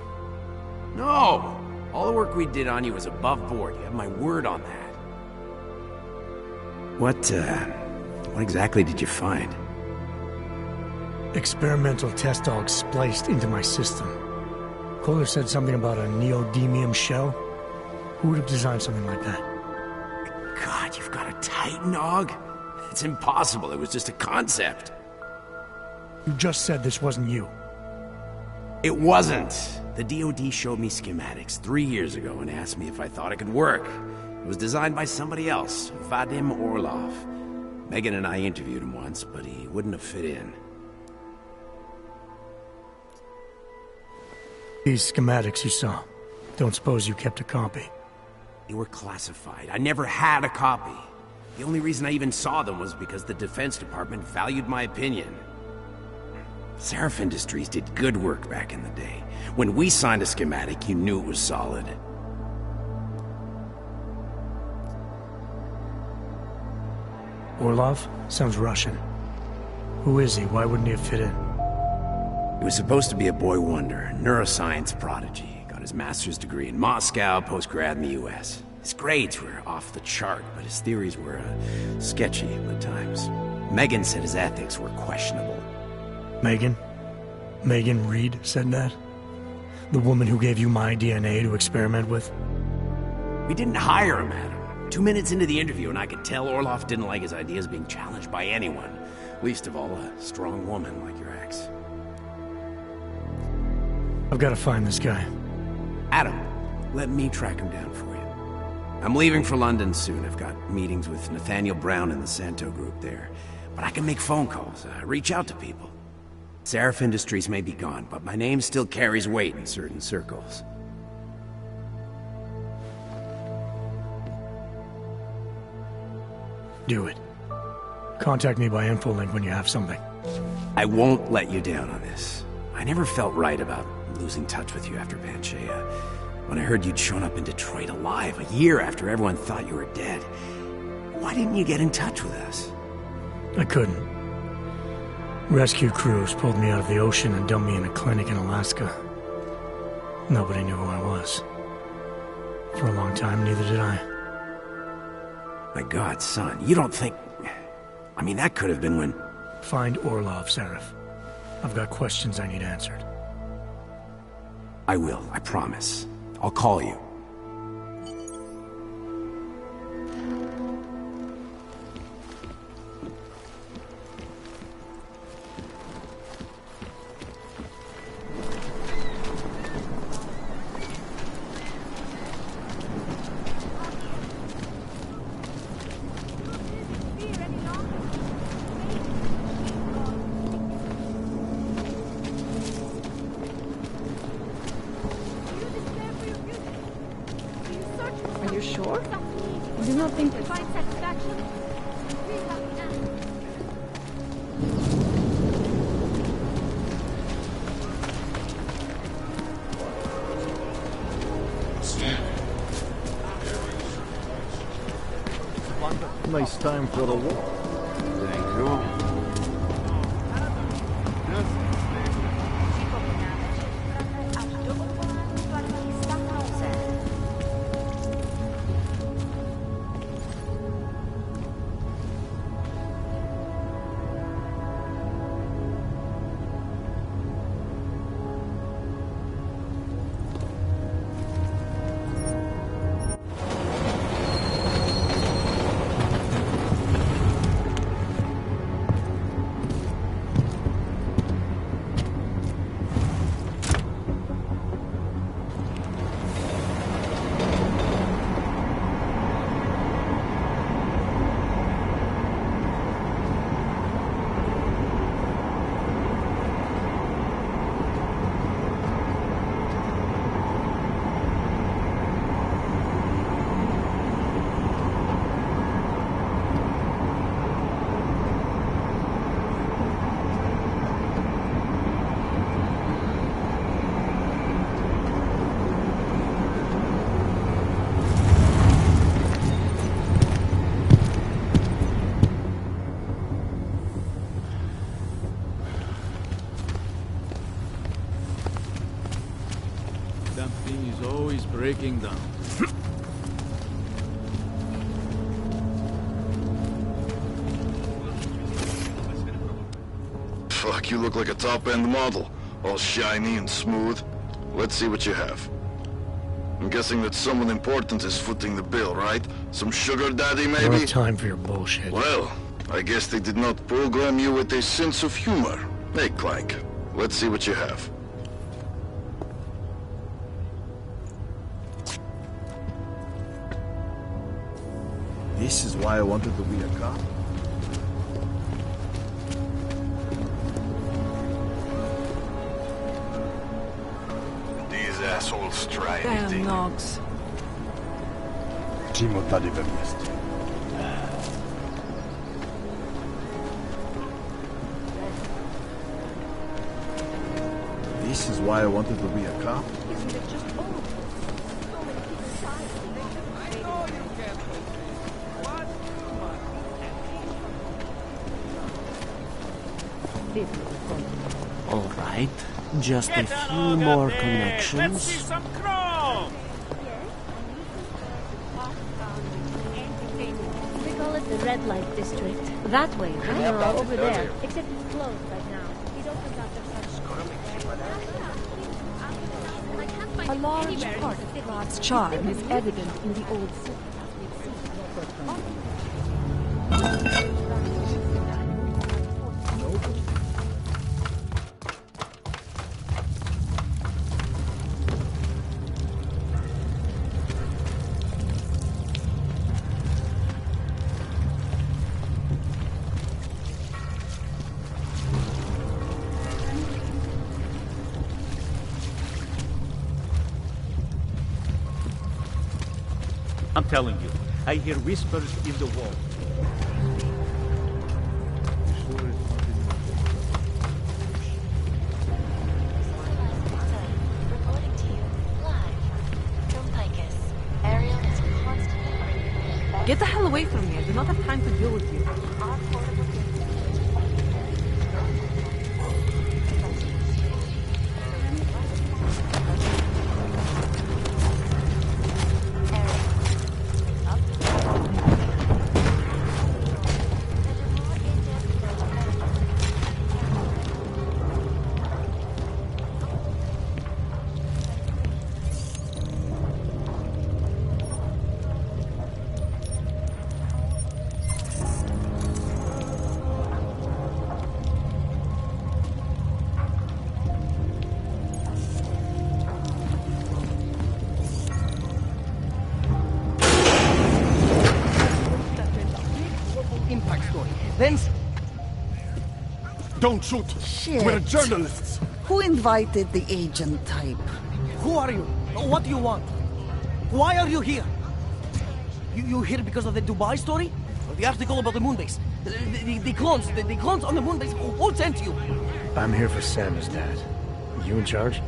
[SPEAKER 3] No! All the work we did on you was above board. You have my word on that. What exactly did you find?
[SPEAKER 6] Experimental test dogs spliced into my system. Kohler said something about a neodymium shell. Who would have designed something like that?
[SPEAKER 3] God, you've got a Titan dog? It's impossible. It was just a concept.
[SPEAKER 6] You just said this wasn't you.
[SPEAKER 3] It wasn't. The DoD showed me schematics 3 years ago and asked me if I thought it could work. It was designed by somebody else, Vadim Orlov. Megan and I interviewed him once, but he wouldn't have fit in.
[SPEAKER 6] These schematics you saw, don't suppose you kept a copy?
[SPEAKER 3] They were classified. I never had a copy. The only reason I even saw them was because the Defense Department valued my opinion. Seraph Industries did good work back in the day. When we signed a schematic, you knew it was solid.
[SPEAKER 6] Orlov? Sounds Russian. Who is he? Why wouldn't he have fit in?
[SPEAKER 3] He was supposed to be a boy wonder, neuroscience prodigy. Got his master's degree in Moscow, post-grad in the US. His grades were off the chart, but his theories were sketchy at times. Megan said his ethics were questionable.
[SPEAKER 6] Megan? Megan Reed said that? The woman who gave you my DNA to experiment with?
[SPEAKER 3] We didn't hire him, Adam. 2 minutes into the interview, and I could tell Orlov didn't like his ideas being challenged by anyone. Least of all, a strong woman like your ex.
[SPEAKER 6] I've got to find this guy.
[SPEAKER 3] Adam, let me track him down for you. I'm leaving for London soon. I've got meetings with Nathaniel Brown and the Santo group there. But I can make phone calls, reach out to people. Seraph Industries may be gone, but my name still carries weight in certain circles.
[SPEAKER 6] Do it. Contact me by infolink when you have something.
[SPEAKER 3] I won't let you down on this. I never felt right about losing touch with you after Panchea. When I heard you'd shown up in Detroit alive a year after everyone thought you were dead. Why didn't you get in touch with us?
[SPEAKER 6] I couldn't. Rescue crews pulled me out of the ocean and dumped me in a clinic in Alaska. Nobody knew who I was. For a long time, neither did I.
[SPEAKER 3] My God, son, you don't think... I mean, that could have been when...
[SPEAKER 6] Find Orlov, Seraph. I've got questions I need answered.
[SPEAKER 3] I will, I promise. I'll call you.
[SPEAKER 15] Are you sure? I do not think that...
[SPEAKER 5] Find satisfaction.
[SPEAKER 17] Nice time for a walk.
[SPEAKER 3] Thank you.
[SPEAKER 17] Everything is always breaking down.
[SPEAKER 9] Fuck, you look like a top-end model. All shiny and smooth. Let's see what you have. I'm guessing that someone important is footing the bill, right? Some sugar daddy,
[SPEAKER 6] I
[SPEAKER 9] maybe?
[SPEAKER 6] don't have time for your bullshit.
[SPEAKER 9] Well, I guess they did not program you with a sense of humor. Hey, Clank, let's see what you have.
[SPEAKER 17] This is why I wanted to be a cop.
[SPEAKER 9] These assholes try
[SPEAKER 15] Damn,
[SPEAKER 9] anything.
[SPEAKER 15] Nogs.
[SPEAKER 17] Czimo tady we městě. This is why I wanted to be a cop.
[SPEAKER 11] Isn't it just awful? So many inside.
[SPEAKER 1] I know you can't believe what
[SPEAKER 4] All right, just a few more connections.
[SPEAKER 1] Let's see some chrome.
[SPEAKER 5] We call it the red light district. That way, right? No, over there. Except it's closed right now. It opens after such.
[SPEAKER 15] A large part of Prague's charm is evident in the old city.
[SPEAKER 18] I'm telling you, I hear whispers in the wall.
[SPEAKER 8] Reporting to you live from Picus. Ariel is constantly bringing me back.
[SPEAKER 15] Get the hell away from me. I do not have time to deal with you.
[SPEAKER 20] Impact story. Then...
[SPEAKER 23] Don't shoot!
[SPEAKER 24] Shit.
[SPEAKER 23] We're journalists!
[SPEAKER 24] Who invited the agent type?
[SPEAKER 20] Who are you? What do you want? Why are you here? You here because of the Dubai story? Or the article about the moonbase? The clones on the moonbase? Who sent you?
[SPEAKER 6] I'm here for Sam's dad. You in charge?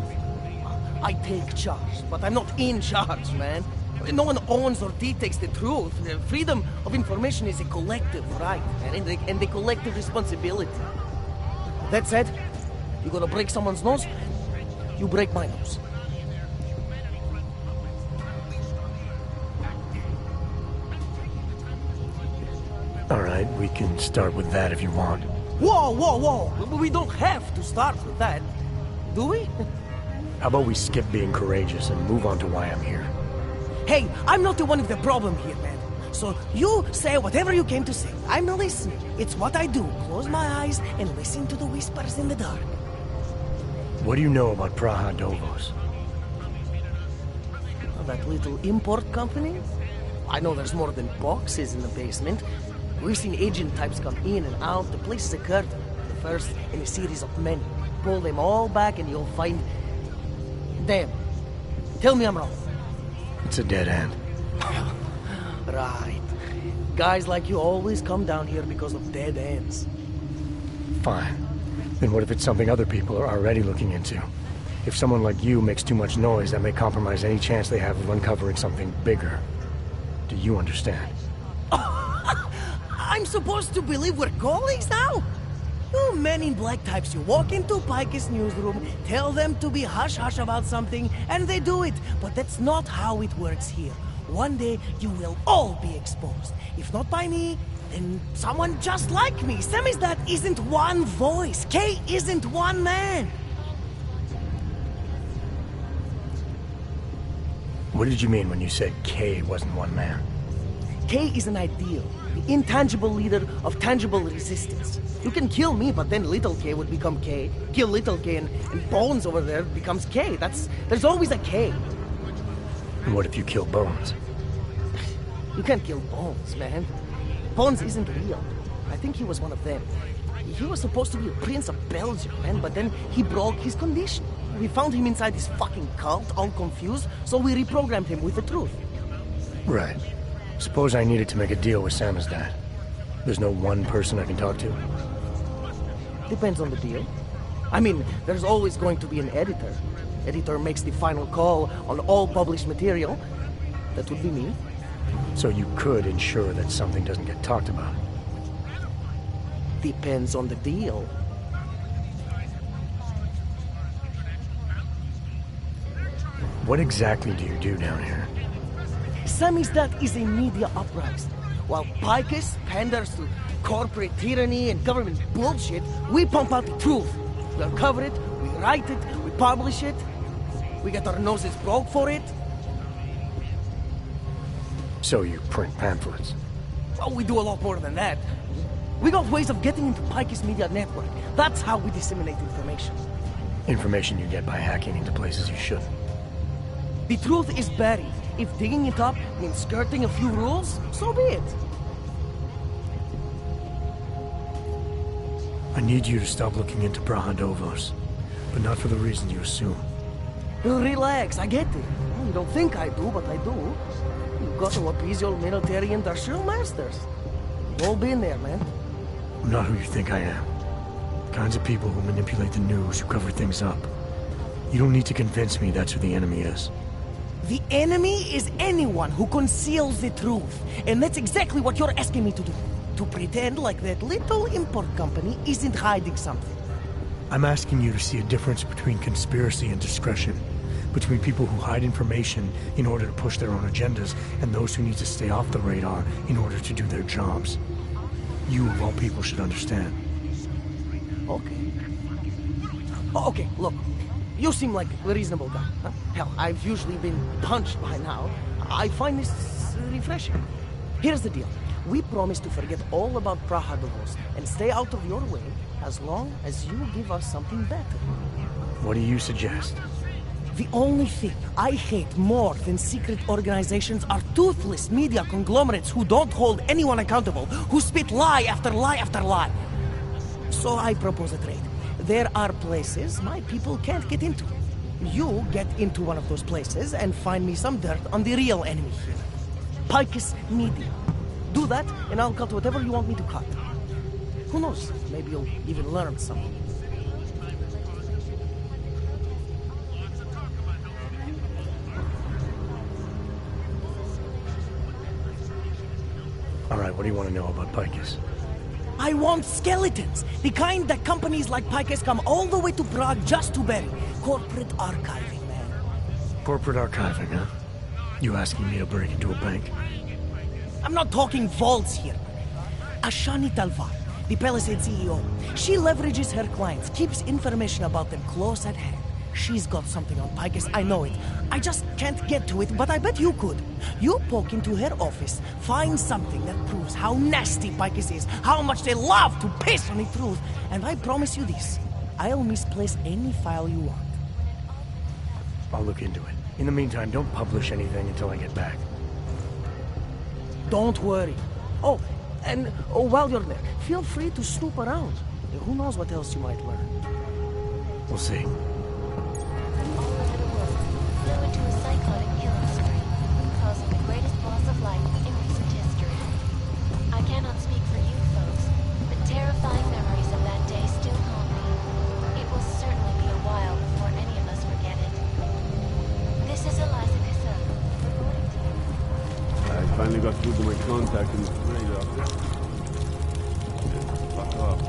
[SPEAKER 20] I take charge, but I'm not in charge, man. No one owns or dictates the truth. Freedom of information is a collective right, and a collective responsibility. That said, you gonna break someone's nose? You break my nose.
[SPEAKER 6] All right, we can start with that if you want.
[SPEAKER 20] Whoa! We don't have to start with that, do we?
[SPEAKER 6] How about we skip being courageous and move on to why I'm here?
[SPEAKER 20] Hey, I'm not the one with the problem here, man. So you say whatever you came to say. I'm not listening. It's what I do. Close my eyes and listen to the whispers in the dark.
[SPEAKER 6] What do you know about Praha Dovos?
[SPEAKER 20] That little import company? I know there's more than boxes in the basement. We've seen agent types come in and out. The place is a curtain. The first in a series of many. Pull them all back and you'll find... Damn. Tell me I'm wrong.
[SPEAKER 6] It's a dead end.
[SPEAKER 20] Right. Guys like you always come down here because of dead ends.
[SPEAKER 6] Fine. Then what if it's something other people are already looking into? If someone like you makes too much noise, that may compromise any chance they have of uncovering something bigger. Do you understand?
[SPEAKER 20] I'm supposed to believe we're colleagues now? You men in black types, you walk into Pike's newsroom, tell them to be hush-hush about something, and they do it. But that's not how it works here. One day, you will all be exposed. If not by me, then someone just like me. Samizdat isn't one voice. K isn't one man.
[SPEAKER 6] What did you mean when you said K wasn't one man?
[SPEAKER 20] K is an ideal, the intangible leader of tangible resistance. You can kill me, but then little K would become K. Kill little K and Bones over there becomes K. There's always a K.
[SPEAKER 6] And what if you kill Bones?
[SPEAKER 20] You can't kill Bones, man. Bones isn't real. I think he was one of them. He was supposed to be a prince of Belgium, man, but then he broke his condition. We found him inside this fucking cult, all confused, so we reprogrammed him with the truth.
[SPEAKER 6] Right. Suppose I needed to make a deal with Samizdat. There's no one person I can talk to?
[SPEAKER 20] Depends on the deal. I mean, there's always going to be an editor. Editor makes the final call on all published material. That would be me.
[SPEAKER 6] So you could ensure that something doesn't get talked about?
[SPEAKER 20] Depends on the deal.
[SPEAKER 6] What exactly do you do down here?
[SPEAKER 20] Samizdat is a media uprising. While Picus panders to corporate tyranny and government bullshit, we pump out the truth. We uncover it, we write it, we publish it. We get our noses broke for it.
[SPEAKER 6] So you print pamphlets?
[SPEAKER 20] Oh, we do a lot more than that. We got ways of getting into Picus media network. That's how we disseminate information.
[SPEAKER 6] Information you get by hacking into places you shouldn't.
[SPEAKER 20] The truth is buried. If digging it up means skirting a few rules, so be it.
[SPEAKER 6] I need you to stop looking into Brahadovos, but not for the reason you assume.
[SPEAKER 20] Relax, I get it. You don't think I do, but I do. You've got to appease your military industrial masters. We've all been there, man.
[SPEAKER 6] I'm not who you think I am. The kinds of people who manipulate the news, who cover things up. You don't need to convince me that's who the enemy is.
[SPEAKER 20] The enemy is anyone who conceals the truth. And that's exactly what you're asking me to do. To pretend like that little import company isn't hiding something.
[SPEAKER 6] I'm asking you to see a difference between conspiracy and discretion. Between people who hide information in order to push their own agendas and those who need to stay off the radar in order to do their jobs. You, of all people, should understand.
[SPEAKER 20] Okay. Okay, look. You seem like a reasonable guy. Huh? Hell, I've usually been punched by now. I find this refreshing. Here's the deal. We promise to forget all about Brahadovos and stay out of your way as long as you give us something better.
[SPEAKER 6] What do you suggest?
[SPEAKER 20] The only thing I hate more than secret organizations are toothless media conglomerates who don't hold anyone accountable, who spit lie after lie after lie. So I propose a trade. There are places my people can't get into. You get into one of those places and find me some dirt on the real enemy here. Picus Media. Do that, and I'll cut whatever you want me to cut. Who knows? Maybe you'll even learn something.
[SPEAKER 6] All right, what do you want to know about Picus?
[SPEAKER 20] I want skeletons! The kind that companies like Picus come all the way to Prague just to bury. Corporate archiving, man.
[SPEAKER 6] Corporate archiving, huh? You asking me to break into a bank?
[SPEAKER 20] I'm not talking vaults here. Ashani Talvar, the Palisade CEO, she leverages her clients, keeps information about them close at hand. She's got something on Picus, I know it. I just can't get to it, but I bet you could. You poke into her office, find something that proves how nasty Picus is, how much they love to piss on the truth, and I promise you this, I'll misplace any file you want.
[SPEAKER 6] I'll look into it. In the meantime, don't publish anything until I get back.
[SPEAKER 20] Don't worry. Oh, and while you're there, feel free to snoop around. Who knows what else you might learn.
[SPEAKER 6] We'll see.
[SPEAKER 8] Terrifying memories of that day still haunt me. It will certainly be a while before any of us forget it. This is Eliza Cassell, reporting to you.
[SPEAKER 13] I finally got through to my contact in the radar. Fuck off.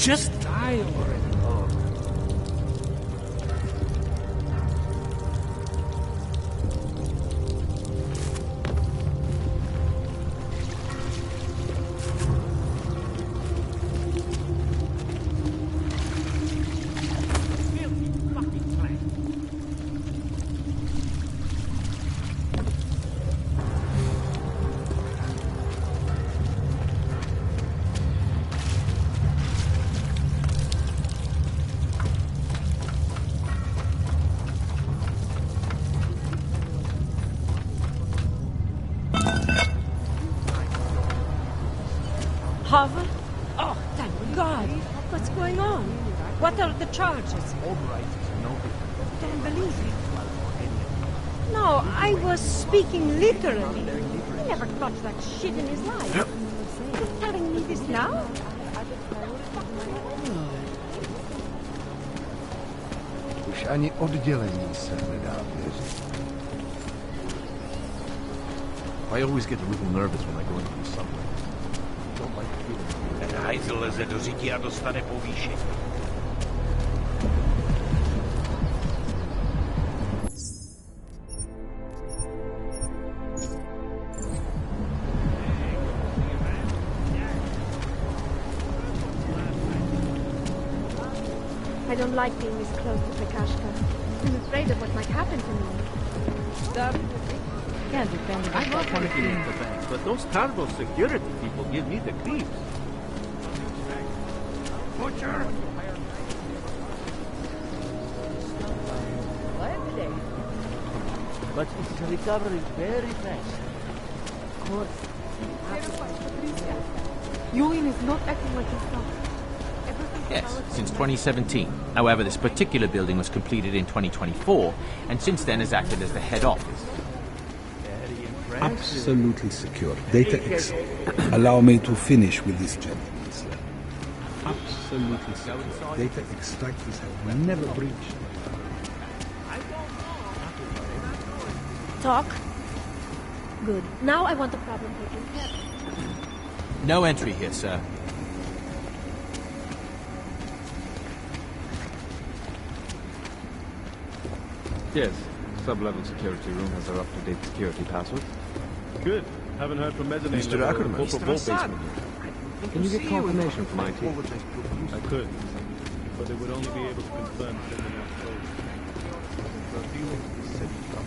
[SPEAKER 1] Just die already.
[SPEAKER 5] Harvard? Oh, thank God. What's going on? What are the charges? Don't believe it. No, I was speaking literally. He never touched that shit in his life. You're telling me this now?
[SPEAKER 17] Už ani oddělení se nedá věřit. I always get a little nervous when I go into the subway. Don't like feeling.
[SPEAKER 18] Ten hajzl leze do řití a dostane povýšení.
[SPEAKER 5] I don't like being this close to Prakashka. I'm afraid of what might happen to me.
[SPEAKER 2] Can't defend
[SPEAKER 18] I love working in the bank, but those terrible security people give me the creeps. Butcher!
[SPEAKER 4] But it's recovering very fast. Of course.
[SPEAKER 15] Yulin is not acting like himself.
[SPEAKER 13] Yes, since 2017. However, this particular building was completed in 2024, and since then has acted as the head office.
[SPEAKER 14] Absolutely secure. Data Allow me to finish with this gentleman, sir. Absolutely secure. Data extractors have never breached.
[SPEAKER 5] Talk? Good. Now I want the problem taken care of.
[SPEAKER 13] No entry here, sir.
[SPEAKER 21] Yes. Sub-level security room has our up-to-date security password.
[SPEAKER 1] Good. Haven't heard from mezzanine.
[SPEAKER 21] Mr.
[SPEAKER 1] level or
[SPEAKER 21] Ackerman.
[SPEAKER 1] corporate
[SPEAKER 21] Mr.
[SPEAKER 1] vault
[SPEAKER 21] Assad.
[SPEAKER 1] basement.
[SPEAKER 21] Can you get confirmation from IT?
[SPEAKER 1] I could, but they would only be able to confirm sending out codes. Revealing the city from